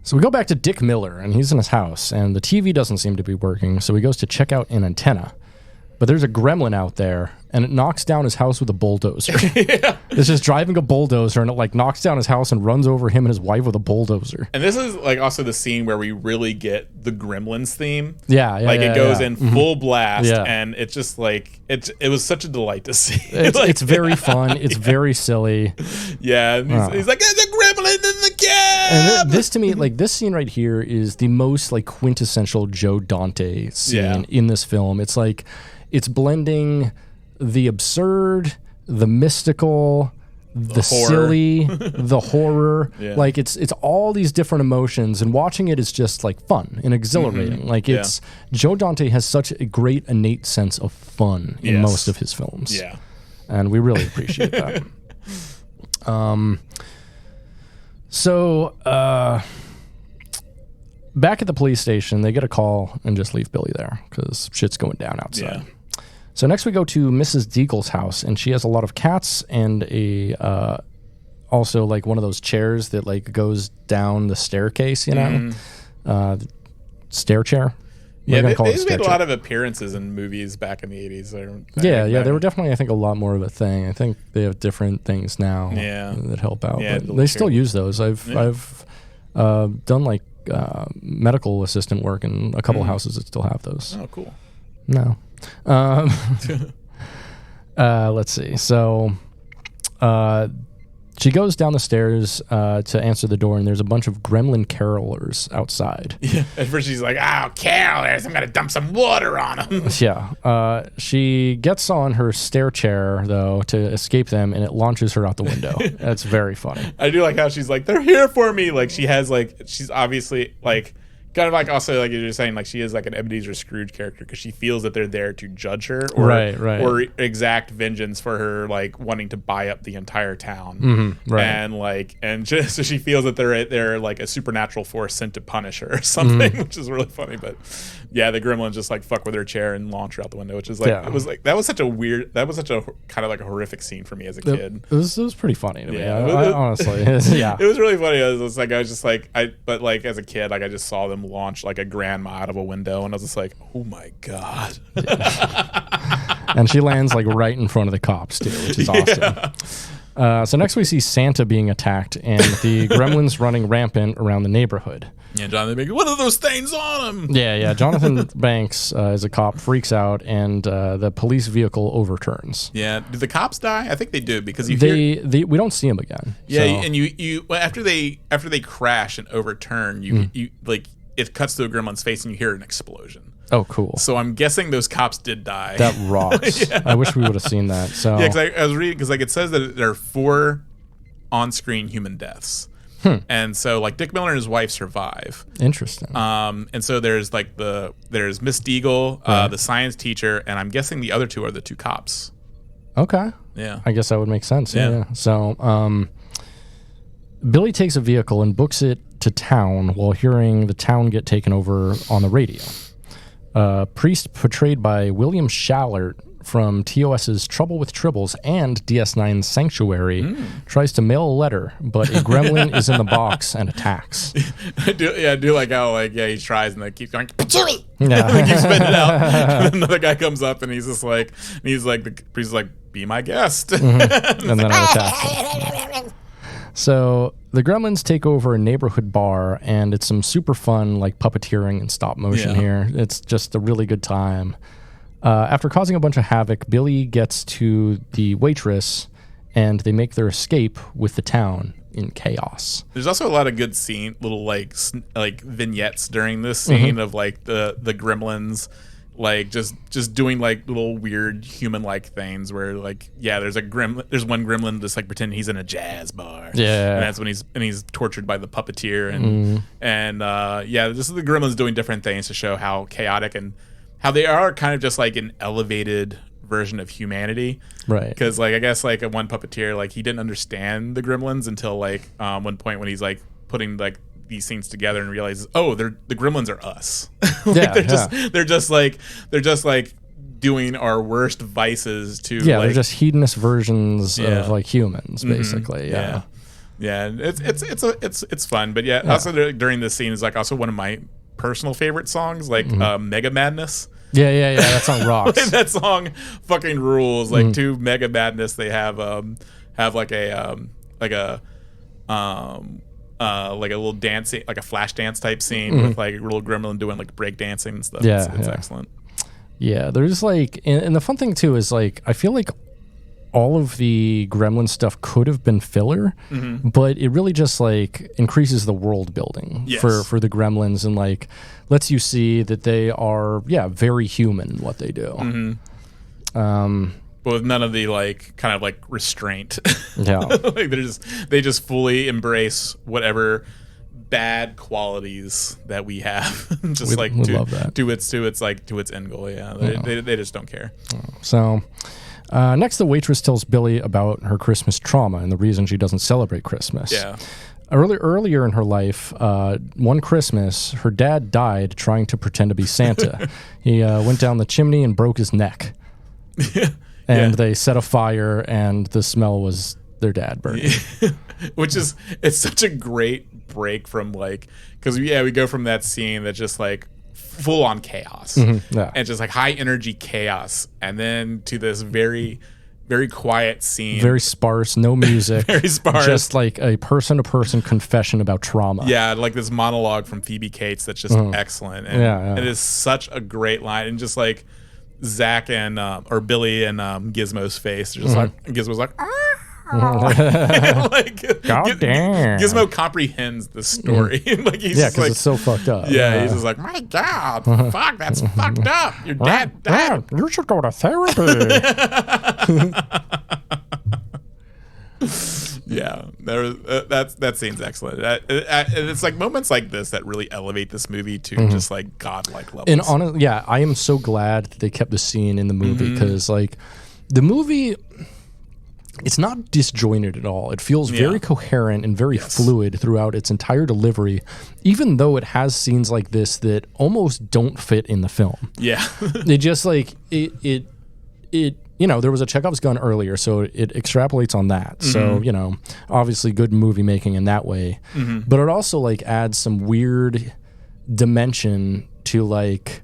So we go back to Dick Miller, and he's in his house, and the TV doesn't seem to be working, so he goes to check out an antenna. But there's a gremlin out there, and it knocks down his house with a bulldozer. It's just driving a bulldozer, and it like knocks down his house and runs over him and his wife with a bulldozer. And this is like also the scene where we really get the Gremlins theme. Yeah, it goes in full blast, and it's just like it was such a delight to see. It's very fun. It's very silly. Yeah, and he's like, there's a gremlin in the cab. And this to me, like this scene right here, is the most like quintessential Joe Dante scene in this film. It's like it's blending the absurd, the mystical, the silly, the horror. Like it's all these different emotions, and watching it is just like fun and exhilarating. Like it's Joe Dante has such a great innate sense of fun in most of his films. Yeah. And we really appreciate that. So back at the police station, they get a call and just leave Billy there because shit's going down outside. Yeah. So next we go to Mrs. Deagle's house, and she has a lot of cats and a also like one of those chairs that like goes down the staircase, you know, stair chair. Yeah, they made a lot of appearances in movies back in the 80s. They were definitely, I think, a lot more of a thing. I think they have different things now that help out, but they still use those. I've done like medical assistant work in a couple houses that still have those. Oh, cool. No. Let's see. So She goes down the stairs to answer the door, and there's a bunch of gremlin carolers outside. Yeah. At first she's like, "Oh, carolers! I'm gonna dump some water on them." Yeah. She gets on her stair chair though to escape them, and it launches her out the window. That's very funny. I do like how she's like, "They're here for me." Like she has like she's obviously like. Kind of like also like you're saying, like she is like an Ebenezer Scrooge character because she feels that they're there to judge her or or exact vengeance for her like wanting to buy up the entire town, and like just, so she feels that they're like a supernatural force sent to punish her or something, which is really funny. But yeah, the gremlins just like fuck with her chair and launch her out the window, which is like it was like that was such a kind of like a horrific scene for me as a kid. It was pretty funny to me. Honestly, it was really funny. I was just like but like as a kid, like I just saw them launch like a grandma out of a window, and I was just like, oh my god. And she lands like right in front of the cops too, which is awesome. So next we see Santa being attacked and the gremlins running rampant around the neighborhood. Yeah, Jonathan Banks, what are those things on him? Yeah. Jonathan Banks, as a cop, freaks out, and the police vehicle overturns. Yeah, do the cops die? I think they do because we don't see them again. Yeah, so. And you after they crash and overturn, you like it cuts to a gremlin's face and you hear an explosion. Oh, cool. So I'm guessing those cops did die. That rocks. Yeah. I wish we would have seen that. So yeah, because I was reading because like it says that there are 4 on-screen human deaths. And so like Dick Miller and his wife survive. Interesting. And so there's Miss Deagle, the science teacher, and I'm guessing the other 2 are the 2 cops. Okay. Yeah. I guess that would make sense. Yeah. So Billy takes a vehicle and books it to town while hearing the town get taken over on the radio. Priest, portrayed by William Shallert from TOS's Trouble with Tribbles and DS9's Sanctuary, tries to mail a letter, but a gremlin is in the box and attacks. I do like how he tries and they keep going, Patooey! Yeah. He keeps spitting it out. And another guy comes up and he's just like, the priest is like, be my guest. And then it attacks him. So the gremlins take over a neighborhood bar, and it's some super fun like puppeteering and stop motion here. It's just a really good time. After causing a bunch of havoc, Billy gets to the waitress, and they make their escape with the town in chaos. There's also a lot of good little like vignettes during this scene of like the gremlins. Like just doing like little weird human like things where like there's one gremlin just like pretending he's in a jazz bar, and that's when he's tortured by the puppeteer and this is the gremlins doing different things to show how chaotic and how they are kind of just like an elevated version of humanity, right? Because like I guess like one puppeteer like he didn't understand the gremlins until like one point when he's like putting like these scenes together and realizes, oh, the gremlins are us. They're just like doing our worst vices to they're just hedonist versions of like humans basically. It's fun, but also during this scene is like also one of my personal favorite songs, like Mega Madness. That song rocks. That song fucking rules. Like to Mega Madness they have like a little dancing, like a flash dance type scene with like a little gremlin doing like break dancing and stuff. It's excellent. Yeah, there's like, and the fun thing too is like, I feel like all of the gremlin stuff could have been filler, but it really just like increases the world building for the gremlins and like lets you see that they are very human in what they do. But with none of the like kind of like restraint. Yeah. Like they just fully embrace whatever bad qualities that we have. Just we love that. to its end goal. They just don't care. So next the waitress tells Billy about her Christmas trauma and the reason she doesn't celebrate Christmas. Yeah. Earlier in her life, one Christmas, her dad died trying to pretend to be Santa. He went down the chimney and broke his neck. And they set a fire, and the smell was their dad burning. It's such a great break from like, because we go from that scene that's just like full on chaos and just like high energy chaos, and then to this very, very quiet scene, very sparse, no music, very sparse, just like a person-to-person confession about trauma. Yeah, like this monologue from Phoebe Cates that's just excellent, and it is such a great line, and just like Zach and or Billy and Gizmo's face, just like Gizmo's like, like, God damn. Gizmo comprehends the story. Like he's Yeah, just because like, it's so fucked up. yeah, he's just like, my God, fuck, that's fucked up. Your dad died. You should go to therapy. Yeah, that scene's excellent. It's like moments like this that really elevate this movie to just like godlike levels. And honestly, yeah, I am so glad that they kept the scene in the movie because, like, the movie, it's not disjointed at all. It feels very coherent and very fluid throughout its entire delivery, even though it has scenes like this that almost don't fit in the film. Yeah, It just like it. You know, there was a Chekhov's gun earlier, so it extrapolates on that. So, you know, obviously good movie making in that way. But it also like adds some weird dimension to like,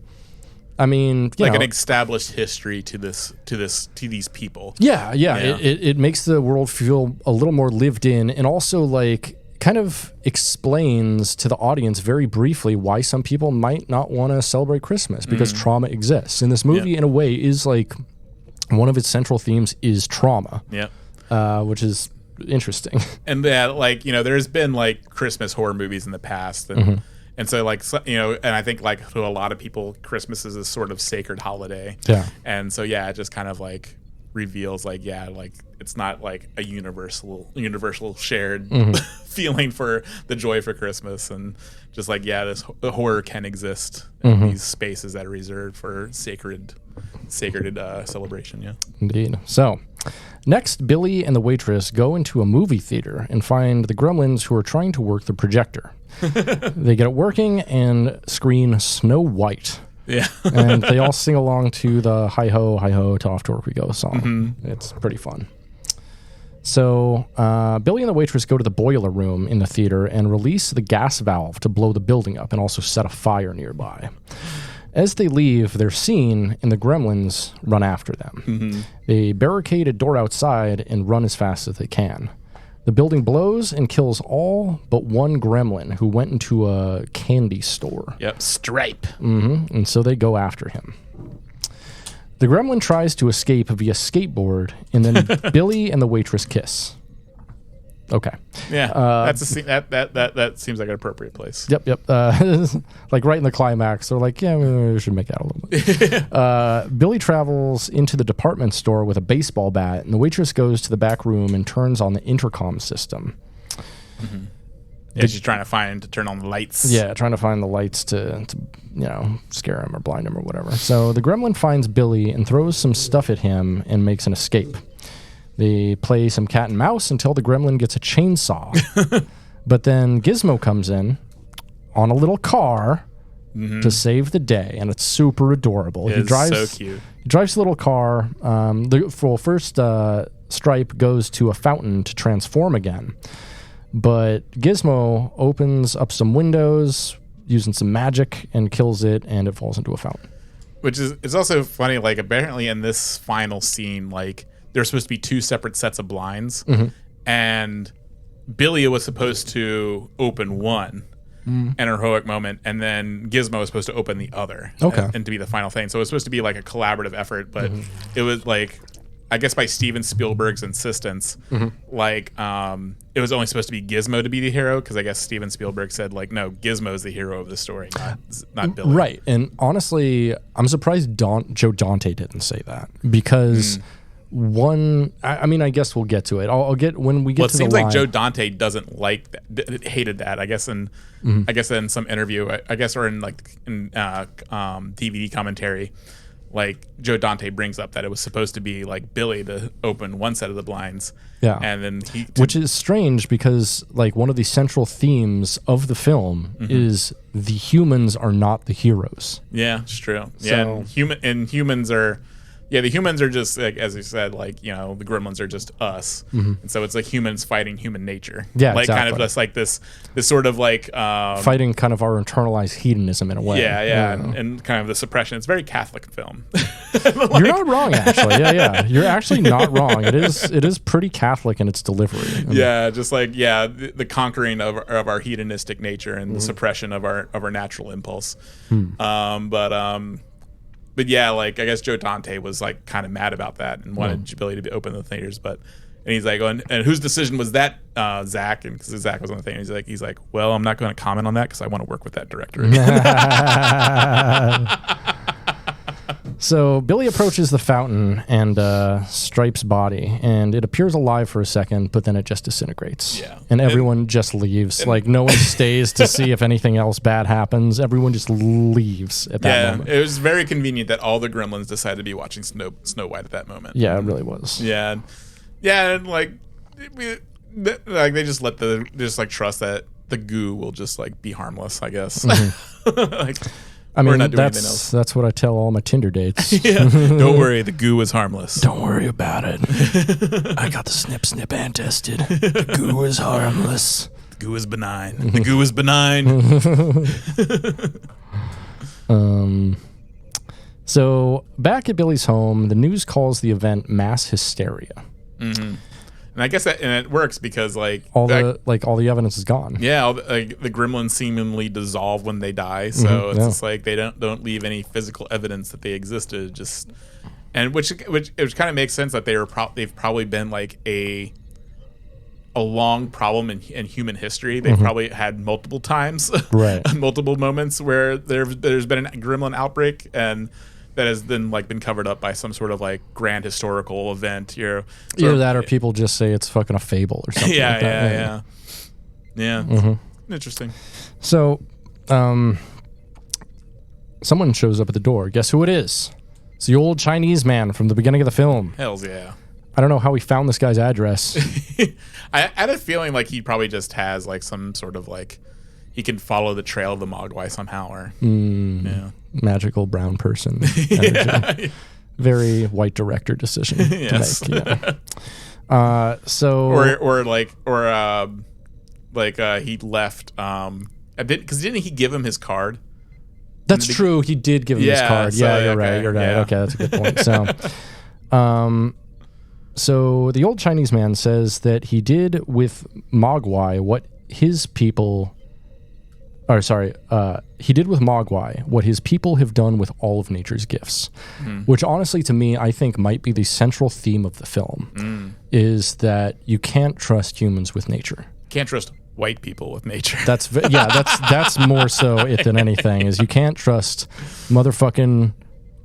I mean, you like know, an established history to these people. Yeah. It makes the world feel a little more lived in, and also like kind of explains to the audience very briefly why some people might not want to celebrate Christmas because trauma exists. And this movie, in a way, is like one of its central themes is trauma. Yeah. Which is interesting. And that, like, you know, there's been like Christmas horror movies in the past, and and so like you know, and I think like to a lot of people, Christmas is a sort of sacred holiday. Yeah. And so yeah, it just kind of like reveals like like it's not like a universal shared feeling for the joy for Christmas, and just like this horror can exist in these spaces that are reserved for sacred celebration. Yeah, Indeed. So, next, Billy and the waitress go into a movie theater and find the Gremlins who are trying to work the projector. They get it working and screen Snow White. yeah. And they all sing along to the hi ho, to off to work we go song. It's pretty fun. So Billy and the waitress go to the boiler room in the theater and release the gas valve to blow the building up and also set a fire nearby. As they leave, they're seen, and the Gremlins run after them. They barricade a door outside and run as fast as they can. The building blows and kills all but one Gremlin who went into a candy store. Yep, Stripe. And so they go after him. The Gremlin tries to escape via skateboard, and then Billy and the waitress kiss. Okay. Yeah, that's a scene that seems like an appropriate place. Yep. Like right in the climax, they're like, yeah, we should make out a little bit. Billy travels into the department store with a baseball bat, and the waitress goes to the back room and turns on the intercom system. Yeah, she's trying to turn on the lights. Yeah, trying to find the lights to you know, scare him or blind him or whatever. So the Gremlin finds Billy and throws some stuff at him and makes an escape. They play some cat and mouse until the Gremlin gets a chainsaw. But then Gizmo comes in on a little car to save the day, and it's super adorable. He drives so cute. He drives a little car. First, Stripe goes to a fountain to transform again. But Gizmo opens up some windows using some magic and kills it, and it falls into a fountain. Which is, it's also funny, like apparently in this final scene, like there's supposed to be two separate sets of blinds, and Billy was supposed to open one, an heroic moment, and then Gizmo was supposed to open the other, and to be the final thing. So it was supposed to be like a collaborative effort, but it was like, I guess by Steven Spielberg's insistence, like it was only supposed to be Gizmo to be the hero, because I guess Steven Spielberg said like, no, Gizmo's the hero of the story, not Billy. Right, and honestly, I'm surprised Joe Dante didn't say that, because I mean, I guess we'll get to it. I'll get when we get to the line. Well, it seems like Joe Dante doesn't like that, hated that. I guess in some interview, or in DVD commentary, like Joe Dante brings up that it was supposed to be like Billy to open one set of the blinds. Yeah. And then which is strange, because like one of the central themes of the film is the humans are not the heroes. Yeah, it's true. Yeah, humans are. Yeah, the humans are just, like, as you said, like, you know, the Gremlins are just us. And so it's like humans fighting human nature. Yeah, like exactly. kind of just like this sort of like fighting kind of our internalized hedonism in a way. Yeah. And kind of the suppression. It's a very Catholic film. You're not wrong, actually. Yeah. You're actually not wrong. It is pretty Catholic in its delivery. Yeah, just like the conquering of our hedonistic nature and the suppression of our natural impulse. But yeah, like I guess Joe Dante was like kind of mad about that and wanted Billy to open the theaters, but And he's like, and whose decision was that, Zach? And because Zach was on the thing, he's like, well, I'm not going to comment on that because I want to work with that director. So Billy approaches the fountain and Stripe's body, and it appears alive for a second, but then it just disintegrates. Yeah. And everyone just leaves. Like, no one stays to see if anything else bad happens. Everyone just leaves at that moment. It was very convenient that all the Gremlins decided to be watching Snow White at that moment. Yeah, it really was. Yeah. Yeah, and like they just trust that the goo will just like be harmless, I guess. Mm-hmm. I mean, that's what I tell all my Tinder dates. Yeah. Don't worry, the goo is harmless. Don't worry about it. I got the snip and tested. The goo is harmless. The goo is benign. The goo is benign. So back at Billy's home, the news calls the event mass hysteria. Mm-hmm. And I guess it works because all the evidence is gone. Yeah, the Gremlins seemingly dissolve when they die, so it's just like they don't leave any physical evidence that they existed. Just which kind of makes sense that they've probably been like a long problem in human history. They've probably had multiple times, right? Multiple moments where there's been a gremlin outbreak, and that has then like been covered up by some sort of like grand historical event. Either that or people just say it's fucking a fable or something. Yeah. Interesting. So, someone shows up at the door. Guess who it is? It's the old Chinese man from the beginning of the film. Hells yeah. I don't know how he found this guy's address. I had a feeling like he probably just has like some sort of like he can follow the trail of the Mogwai somehow, or magical brown person. Yeah. Very white director decision to make. Yeah. He left. Because didn't he give him his card? That's true. He did give him his card. So, You're right. Yeah. Okay, that's a good point. So the old Chinese man says that he did with Mogwai what his people. He did with Mogwai what his people have done with all of nature's gifts, which honestly to me, I think might be the central theme of the film, is that you can't trust humans with nature. Can't trust white people with nature. That's more so it than anything, is you can't trust motherfucking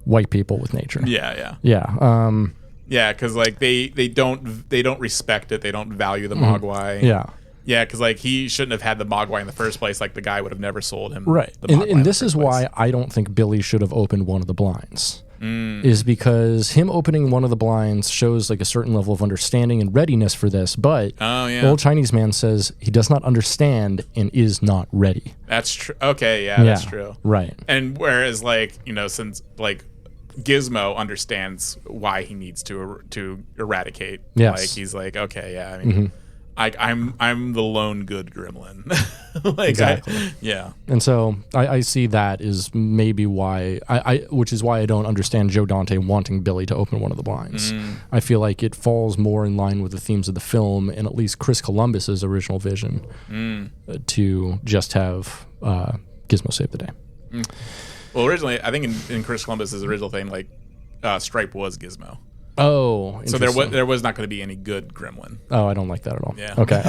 white people with nature. Yeah. Yeah, because like they don't respect it. They don't value the Mogwai. Yeah. Yeah, because like he shouldn't have had the Mogwai in the first place. Like the guy would have never sold him. Right, the Mogwai and this is why I don't think Billy should have opened one of the blinds. Is because him opening one of the blinds shows like a certain level of understanding and readiness for this. But the old Chinese man says he does not understand and is not ready. That's true. Okay, yeah, that's true. Right. And whereas like since like Gizmo understands why he needs to eradicate. Yes. Like he's like, okay, yeah. I mean, I'm the lone good gremlin. Like exactly. And so I see that is maybe why which is why I don't understand Joe Dante wanting Billy to open one of the blinds. I feel like it falls more in line with the themes of the film and at least Chris Columbus's original vision to just have Gizmo save the day. Well, originally, I think in Chris Columbus's original thing, like Stripe was Gizmo. Oh, so there was not going to be any good gremlin. Oh, I don't like that at all. Yeah. Okay.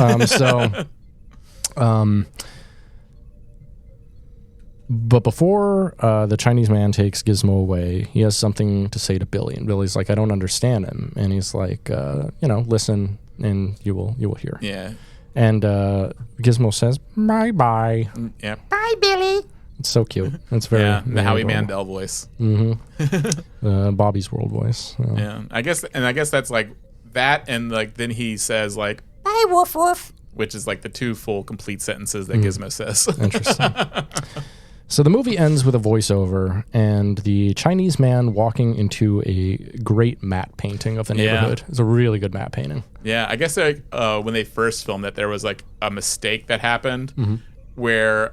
But before the Chinese man takes Gizmo away, he has something to say to Billy, and Billy's like, "I don't understand him," and he's like, "Listen, and you will hear." Yeah. And Gizmo says, "Bye." Yeah. Bye, Billy. It's so cute. It's very the Howie Mandel voice. Bobby's World voice. Yeah, I guess that's like that, and like then he says like Bye, woof woof, which is like the two full complete sentences that Gizmo says. Interesting. So the movie ends with a voiceover and the Chinese man walking into a great matte painting of the neighborhood. It's a really good matte painting. Yeah, I guess when they first filmed it, there was like a mistake that happened where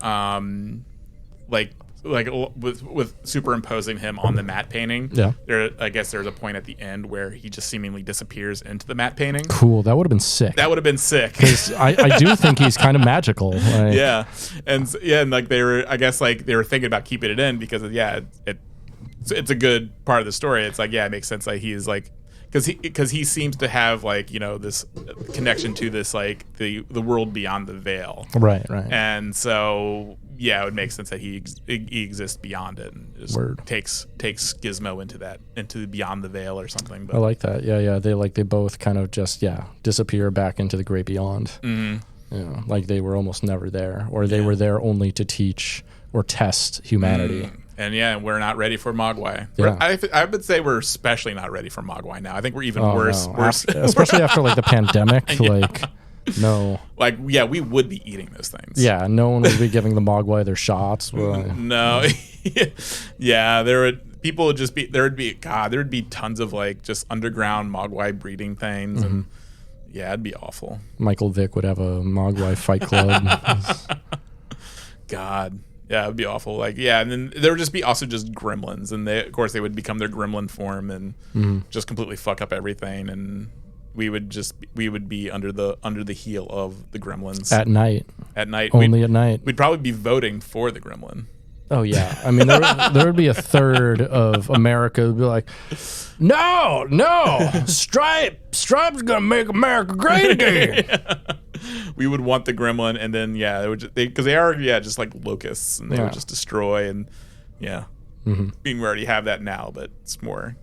with superimposing him on the matte painting. Yeah. I guess there's a point at the end where he just seemingly disappears into the matte painting. Cool. That would have been sick. Because I do think he's kind of magical. Like. Yeah. And like they were thinking about keeping it in because it's a good part of the story. It's like, yeah, it makes sense. Like he is like because he seems to have like this connection to this like the world beyond the veil, right. and so it would make sense that he exists beyond it and just takes Gizmo into beyond the veil or something. But I like that. Yeah. They both kind of just disappear back into the great beyond. Mm-hmm. Like they were almost never there, or they were there only to teach or test humanity. And we're not ready for Mogwai. Yeah. I would say we're especially not ready for Mogwai now. I think we're even worse. No. Especially after like the pandemic. Like, no. Like, we would be eating those things. Yeah, no one would be giving the Mogwai their shots. No. There would be tons of like just underground Mogwai breeding things. And it'd be awful. Michael Vick would have a Mogwai fight club. God. Yeah, it would be awful. Like, and then there would just be also just gremlins, and they would become their gremlin form and just completely fuck up everything, and we would be under the heel of the gremlins at night. At night, only at night. We'd probably be voting for the gremlin. Oh yeah, I mean there would be a third of America who'd be like, no, Stripe's gonna make America great again. We would want the gremlin, and then because they are just like locusts, and they would just destroy, and we already have that now, but it's more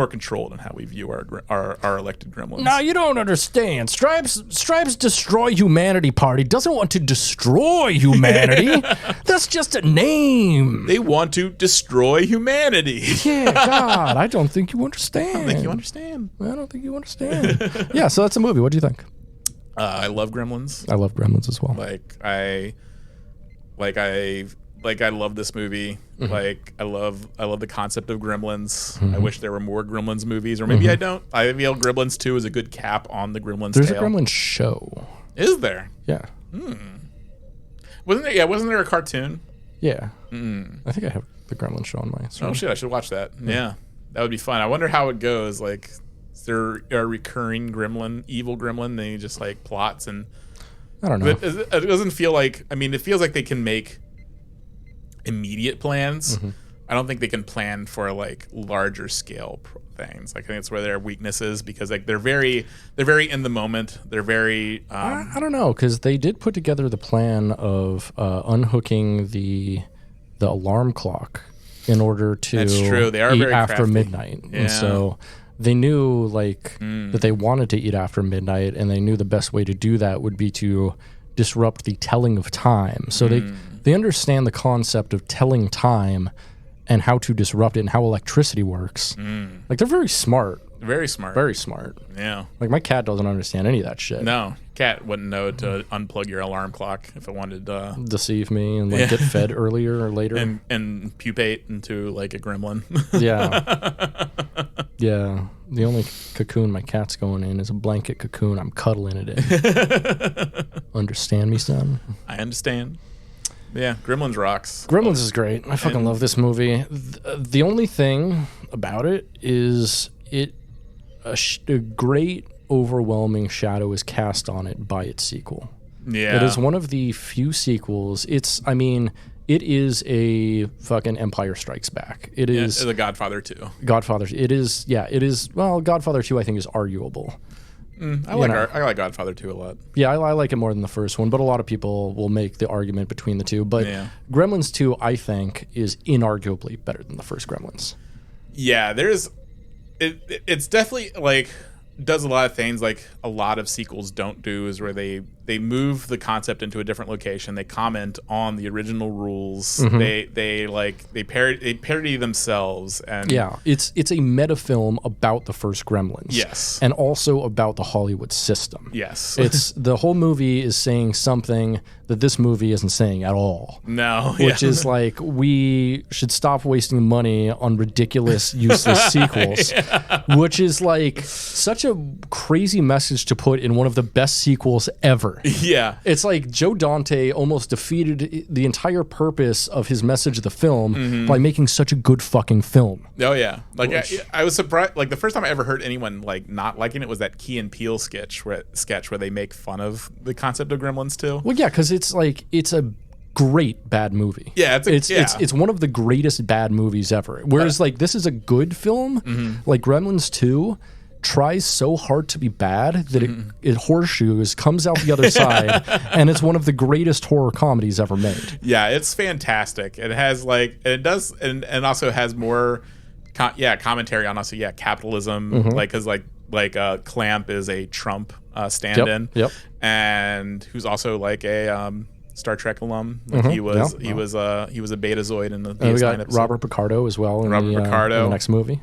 controlled in how we view our elected gremlins. No, you don't understand. Stripes Destroy Humanity Party doesn't want to destroy humanity. That's just a name. They want to destroy humanity. Yeah, God, I don't think you understand. I don't think you understand. Yeah, so that's a movie. What do you think? I love Gremlins. I love Gremlins as well. I love this movie. Mm-hmm. Like I love the concept of Gremlins. Mm-hmm. I wish there were more Gremlins movies, or maybe I don't. I feel Gremlins 2 is a good cap on the Gremlins. There's tale. a Gremlins show. Is there? Yeah. Wasn't there? Yeah. Wasn't there a cartoon? Yeah. I think I have the Gremlins show on my screen. Oh shit! I should watch that. Yeah, that would be fun. I wonder how it goes. Like, is there a recurring evil gremlin? Then he just like plots and. I don't know. It doesn't feel like. I mean, it feels like they can make immediate plans. Mm-hmm. I don't think they can plan for like larger scale things. Like, I think that's where their weakness is, because like they're very in the moment. They're very. I don't know, because they did put together the plan of unhooking the alarm clock in order to that's true. They are eat very after crafty. midnight, Yeah. And so they knew that they wanted to eat after midnight, and they knew the best way to do that would be to disrupt the telling of time. So they understand the concept of telling time and how to disrupt it and how electricity works. Like, they're very smart. Very smart. Very smart. Yeah. Like, my cat doesn't understand any of that shit. No, cat wouldn't know to unplug your alarm clock if it wanted to deceive me and like get fed earlier or later and pupate into like a gremlin. Yeah. Yeah. The only cocoon my cat's going in is a blanket cocoon I'm cuddling it in. Understand me, son? I understand. Yeah, Gremlins rocks. Gremlins is great. I fucking love this movie. The only thing about it is a great, overwhelming shadow is cast on it by its sequel. Yeah. It is one of the few sequels. It is a fucking Empire Strikes Back. It is The Godfather 2. Godfather. It is. Well, Godfather 2 I think is arguable. I like Godfather 2 a lot. Yeah, I like it more than the first one, but a lot of people will make the argument between the two. But Gremlins 2, I think, is inarguably better than the first Gremlins. Yeah, it's definitely like does a lot of things like a lot of sequels don't do, is where they move the concept into a different location. They comment on the original rules. Mm-hmm. They parody themselves, and it's a meta film about the first Gremlins. Yes, and also about the Hollywood system. Yes, it's the whole movie is saying something that this movie isn't saying at all. No, which is like, we should stop wasting money on ridiculous, useless sequels. Which is like such a crazy message to put in one of the best sequels ever. Yeah. It's like Joe Dante almost defeated the entire purpose of his message of the film by making such a good fucking film. Oh, yeah. Like, I was surprised. Like, the first time I ever heard anyone, like, not liking it was that Key and Peele sketch where they make fun of the concept of Gremlins 2. Well, yeah, because it's like, it's a great bad movie. Yeah, it's one of the greatest bad movies ever. Whereas, like, this is a good film. Like, Gremlins 2 tries so hard to be bad that it horseshoes, comes out the other side, and it's one of the greatest horror comedies ever made. Yeah, it's fantastic. It has like it does, and also has more, commentary on also capitalism, like because Clamp is a Trump stand-in, and who's also like a Star Trek alum. Like he was a Betazoid in the DS9 we got episode. Robert Picardo as well in the next movie.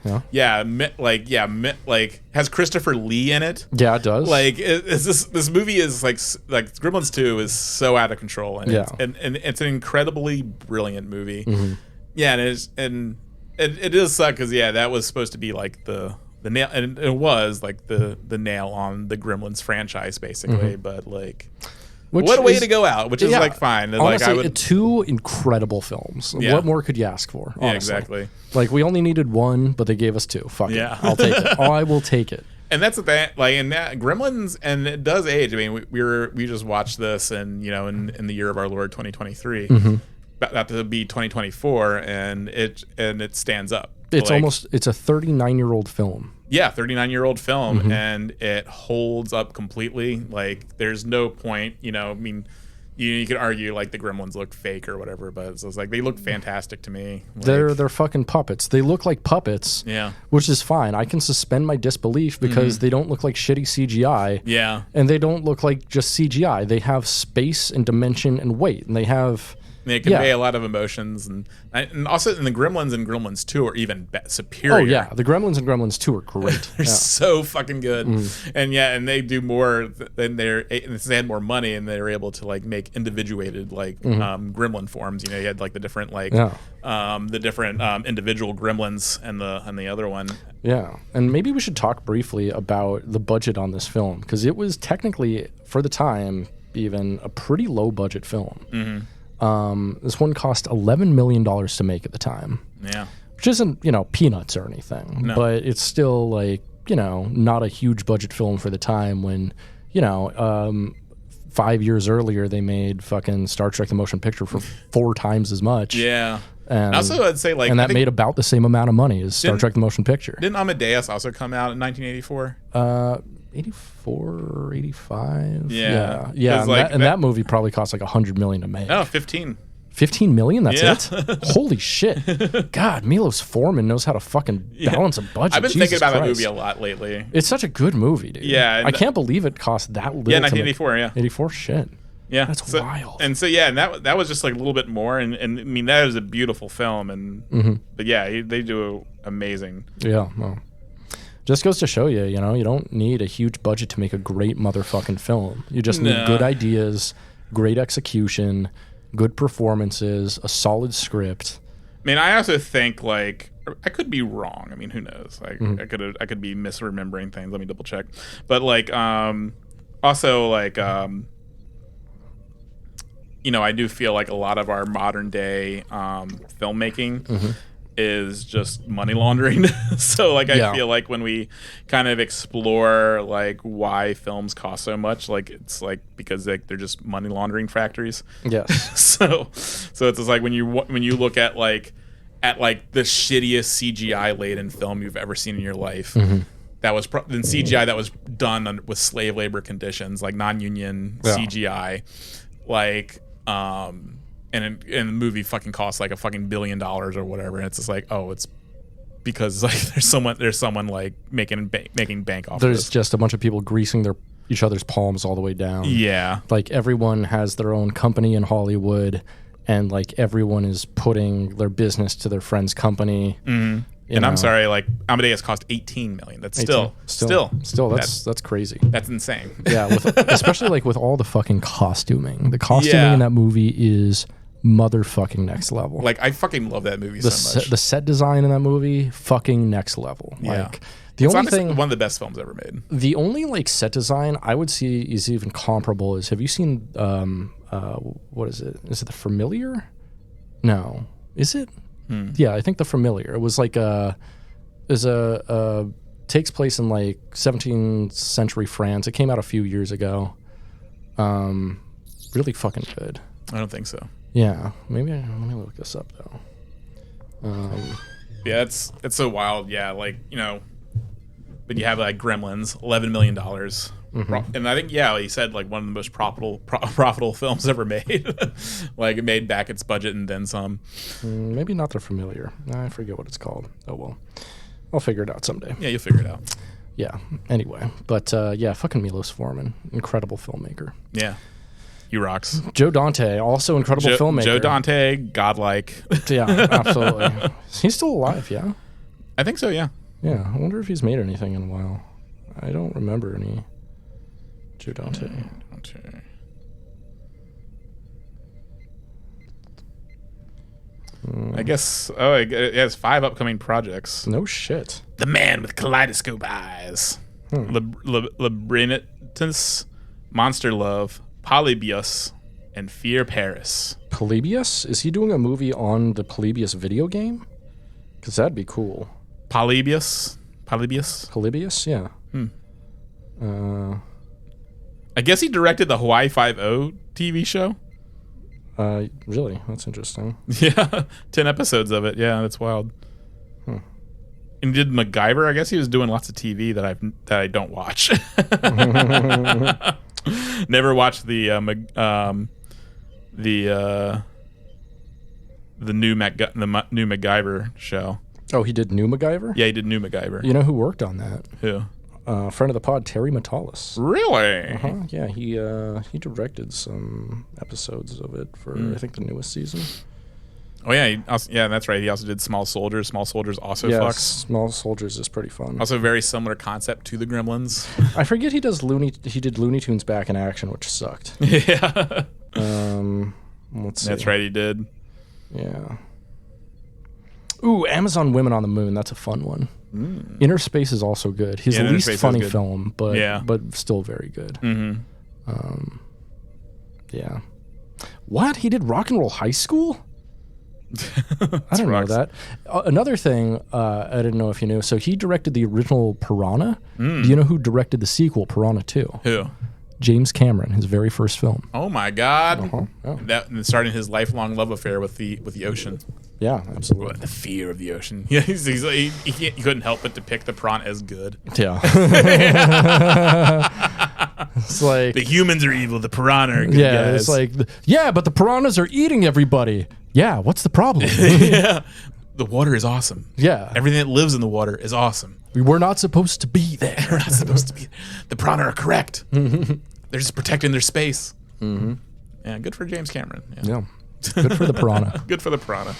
Has Christopher Lee in it. Yeah, it does. Like this movie is like Gremlins 2 is so out of control, and it's an incredibly brilliant movie. Yeah, and it is suck because that was supposed to be like the nail, and it was like the nail on the Gremlins franchise basically, but like. What a way to go out, which is like fine. Honestly, like, two incredible films. Yeah. What more could you ask for? Honestly. Yeah, exactly. Like we only needed one, but they gave us two. Fuck it. I'll take it. I will take it. And that's the thing, like in that Gremlins, and it does age. I mean, we just watched this, and in the year of our Lord 2023, about to be 2024, and it stands up. It's it's a 39-year-old film. Yeah, 39-year-old film, and it holds up completely. Like, there's no point, I mean, you could argue like the Gremlins look fake or whatever, but it's like they look fantastic to me. Like, they're fucking puppets. They look like puppets. Yeah, which is fine. I can suspend my disbelief because they don't look like shitty CGI. Yeah, and they don't look like just CGI. They have space and dimension and weight, and they have. They convey a lot of emotions, and also in the Gremlins and Gremlins 2 are even superior. Oh yeah, the Gremlins and Gremlins 2 are great. They're so fucking good, and they do more than they had more money, and they were able to like make individuated like Gremlin forms. You had like the different individual Gremlins and the other one. Yeah, and maybe we should talk briefly about the budget on this film because it was technically for the time even a pretty low budget film. This one cost $11 million to make at the time. Yeah. Which isn't, peanuts or anything. No. But it's still like, not a huge budget film for the time when, 5 years earlier they made fucking Star Trek the Motion Picture for 4 times as much. Yeah. And also I'd say like... And that made about the same amount of money as Star Trek the Motion Picture. Didn't Amadeus also come out in 1984? 84 or 85. Yeah. And that movie probably cost like $100 million to make. No, 15. 15 million? That's it? Holy shit. God, Milos Forman knows how to fucking balance a budget. I've been Jesus thinking about Christ. that movie a lot lately. It's such a good movie, dude. Yeah. I can't believe it cost that little. Yeah, 1984, yeah. 84, shit. Yeah. That's wild. And so, and that was just like a little bit more. And I mean, that is a beautiful film. And But yeah, they do amazing. Yeah, well. Just goes to show you, you don't need a huge budget to make a great motherfucking film. You just need good ideas, great execution, good performances, a solid script. I mean, I also think like I could be wrong. I mean, who knows? Like I could be misremembering things. Let me double check. But like also like I do feel like a lot of our modern day filmmaking is just money laundering. So like I feel like when we kind of explore like why films cost so much, like it's like because they're just money laundering factories. Yes. So it's just like when you look at the shittiest CGI laden film you've ever seen in your life. That was then CGI that was done with slave labor conditions, like non-union CGI, like and the movie fucking costs like a fucking $1 billion or whatever, and it's just like, oh, it's because like there's someone like making bank off. There's of this. just a bunch of people greasing each other's palms all the way down. Yeah, like everyone has their own company in Hollywood, and like everyone is putting their business to their friend's company. And I'm sorry, like Amadeus cost $18 million. That's still that's crazy. That's insane. Yeah, especially like with all the fucking costuming. The costuming in that movie is motherfucking next level. Like I fucking love that movie so much. The set design in that movie, fucking next level. Yeah. Like it's one of the best films ever made. The only like set design I would see is even comparable is, have you seen what is it? Is it The Familiar? No. Is it? Yeah, I think The Familiar. It was like takes place in like 17th century France. It came out a few years ago. Really fucking good. I don't think so. Yeah, maybe let me look this up though. Yeah, it's so wild. Yeah, like But you have like Gremlins, $11 million. And I think, he said like one of the most profitable films ever made. Like it made back its budget and then some. Maybe not the Familiar. I forget what it's called. Oh well, I'll figure it out someday. Yeah, you'll figure it out. Yeah. Anyway, but fucking Milos Forman, incredible filmmaker. Yeah, he rocks. Joe Dante, also incredible filmmaker. Joe Dante, godlike. Yeah, absolutely. He's still alive. Yeah. I think so. Yeah. Yeah. I wonder if he's made anything in a while. I don't remember any. Joe Dante. I guess. Oh, it has 5 upcoming projects. No shit. The Man with Kaleidoscope Eyes, Labyrinthus, Monster Love, Polybius, and Fear Paris. Polybius? Is he doing a movie on the Polybius video game? Because that'd be cool. Polybius, yeah. I guess he directed the Hawaii Five-0 TV show. Really? That's interesting. Yeah, 10 episodes of it. Yeah, that's wild. And did MacGyver? I guess he was doing lots of TV that I don't watch. Never watched the new MacGyver show. Oh, he did New MacGyver? Yeah, he did New MacGyver. You know who worked on that? Who? Friend of the pod, Terry Matalis. Really? Yeah, he directed some episodes of it for I think the newest season. Oh yeah, that's right. He also did Small Soldiers. Small Soldiers also fucks. Small Soldiers is pretty fun. Also very similar concept to the Gremlins. I forget he did Looney Tunes Back in Action, which sucked. Yeah. Let's see. That's right, he did. Yeah. Ooh, Amazon Women on the Moon. That's a fun one. Inner Space is also good. His least funny film, but still very good. Mm-hmm. Yeah. What? He did Rock and Roll High School? I don't know that. Another thing I didn't know if you knew. So he directed the original Piranha. Do you know who directed the sequel, Piranha 2? Who? James Cameron, his very first film. Oh my God! Yeah. That starting his lifelong love affair with the ocean. Yeah, absolutely. The fear of the ocean. Yeah, he couldn't help but depict the piranha as good. Yeah. It's like the humans are evil, the piranha are good guys. It's like but the piranhas are eating everybody. Yeah, what's the problem? Yeah. The water is awesome. Yeah. Everything that lives in the water is awesome. We were not supposed to be there. We're not supposed to be. The piranha are correct. They're just protecting their space. Yeah, good for James Cameron. Yeah. Good for the piranha. Good for the piranha.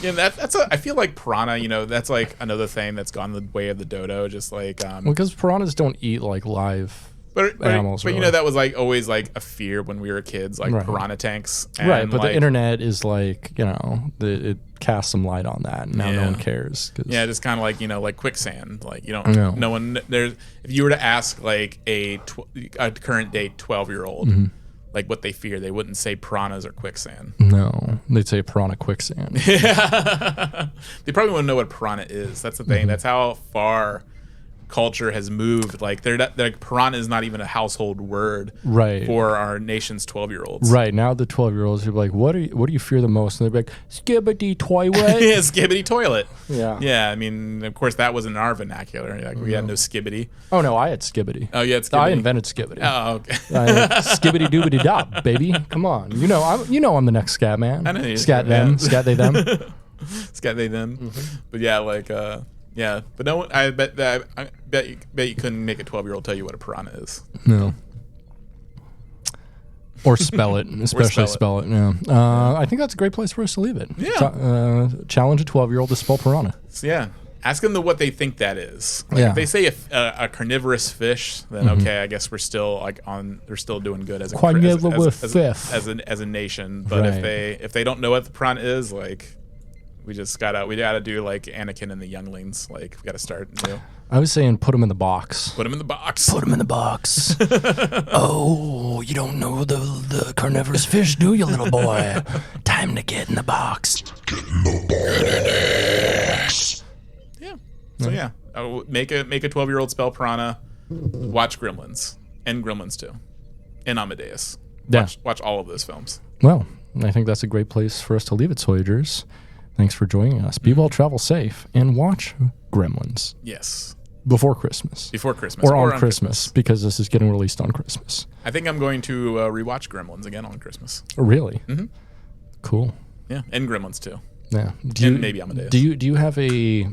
Yeah, I feel like piranha, that's like another thing that's gone the way of the dodo. Just like because piranhas don't eat like live animals. But that was like always like a fear when we were kids, like piranha tanks. And right, but the internet is like it casts some light on that, and now no one cares. Yeah, just kind of like like quicksand. Like no one there's. If you were to ask like a current day 12-year-old. Like what they fear, they wouldn't say piranhas or quicksand. No, they'd say piranha quicksand. Yeah. They probably wouldn't know what piranha is. That's the thing. That's how far culture has moved. Like piranha is not even a household word for our nation's 12-year-olds. Right. Now the 12-year-olds are like, what do you fear the most? And they're like, skibbity toilet. Yeah, skibbity toilet. Yeah. Yeah, I mean, of course that wasn't in our vernacular. Like we had no skibbity. Oh no, I had skibbity. Oh, you had skibbity? I invented skibbity. Oh, okay. Skibbity doobity dop, baby. Come on. I'm the next scat man. I know you. Scat them. Scat they them. Scat they them. But yeah, like yeah, but no one. I bet you couldn't make a 12-year-old tell you what a piranha is. No. Or spell it, especially spell it. Yeah. I think that's a great place for us to leave it. Yeah. Challenge a 12-year-old to spell piranha. Yeah. Ask them what they think that is. Like if they say a carnivorous fish, then okay, I guess we're still they're still doing good as a as a nation. But if they don't know what the piranha is, like. We gotta do like Anakin and the younglings. Like we gotta start new. I was saying put them in the box. Put them in the box. Put them in the box. Oh, you don't know the carnivorous fish, do you, little boy? Time to get in the box. Get in the box. Yeah. So yeah, make a 12-year-old spell piranha. Watch Gremlins and Gremlins 2 and Amadeus. Watch all of those films. Well, I think that's a great place for us to leave it, Soyagers. Thanks for joining us. Be well, travel safe, and watch Gremlins. Yes. before Christmas. Before Christmas. Or on Christmas, because this is getting released on Christmas. I think I'm going to rewatch Gremlins again on Christmas. Really? Mm-hmm. Cool. Yeah, and Gremlins too. Yeah. And maybe Amadeus. Do you have a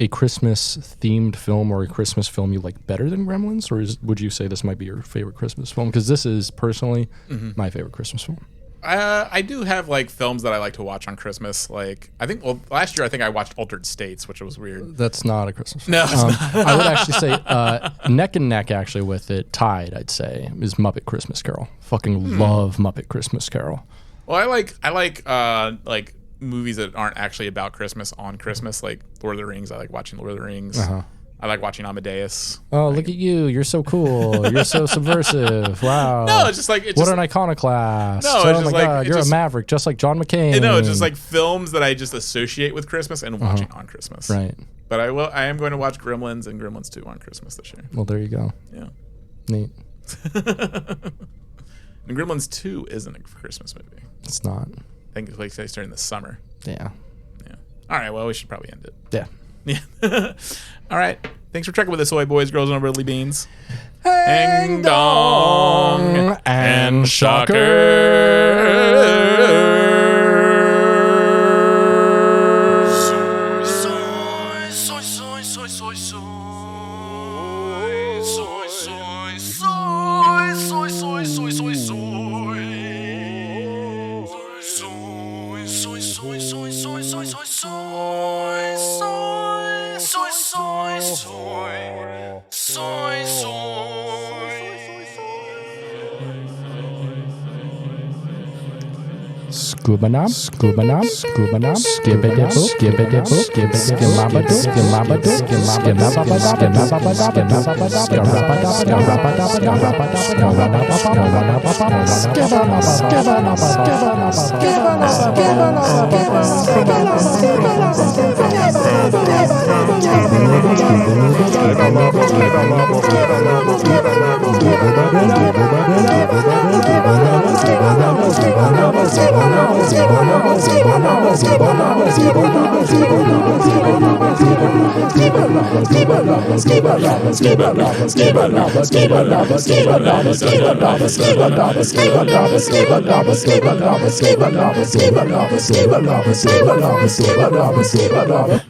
Christmas themed film or a Christmas film you like better than Gremlins, or would you say this might be your favorite Christmas film? Because this is personally my favorite Christmas film. I do have like films that I like to watch on Christmas. Like last year I watched Altered States, which was weird. That's not a Christmas film. No, it's not. I would actually say neck and neck actually with it, tied. I'd say is Muppet Christmas Carol. Fucking love Muppet Christmas Carol. Well, I like movies that aren't actually about Christmas on Christmas, like Lord of the Rings. I like watching Lord of the Rings. I like watching Amadeus. Oh, look at you! You're so cool. You're so subversive. Wow. No, it's just like what an iconoclast. No, oh my god, you're a maverick, just like John McCain. No, it's just like films that I just associate with Christmas and watching on Christmas. Right. But I am going to watch Gremlins and Gremlins 2 on Christmas this year. Well, there you go. Yeah. Neat. And Gremlins 2 isn't a Christmas movie. It's not. I think it takes during the summer. Yeah. Yeah. All right. Well, we should probably end it. Yeah. Yeah. All right. Thanks for checking with us, soy boys, girls, and Overly Beans. Hang dong and Scuba knob, scuba knob, scuba knob, skibbity boop, skibbity boop, skibbity skimabadoo, skimabadoo, skimabadoo, skimabadoo, skimabadoo, skibba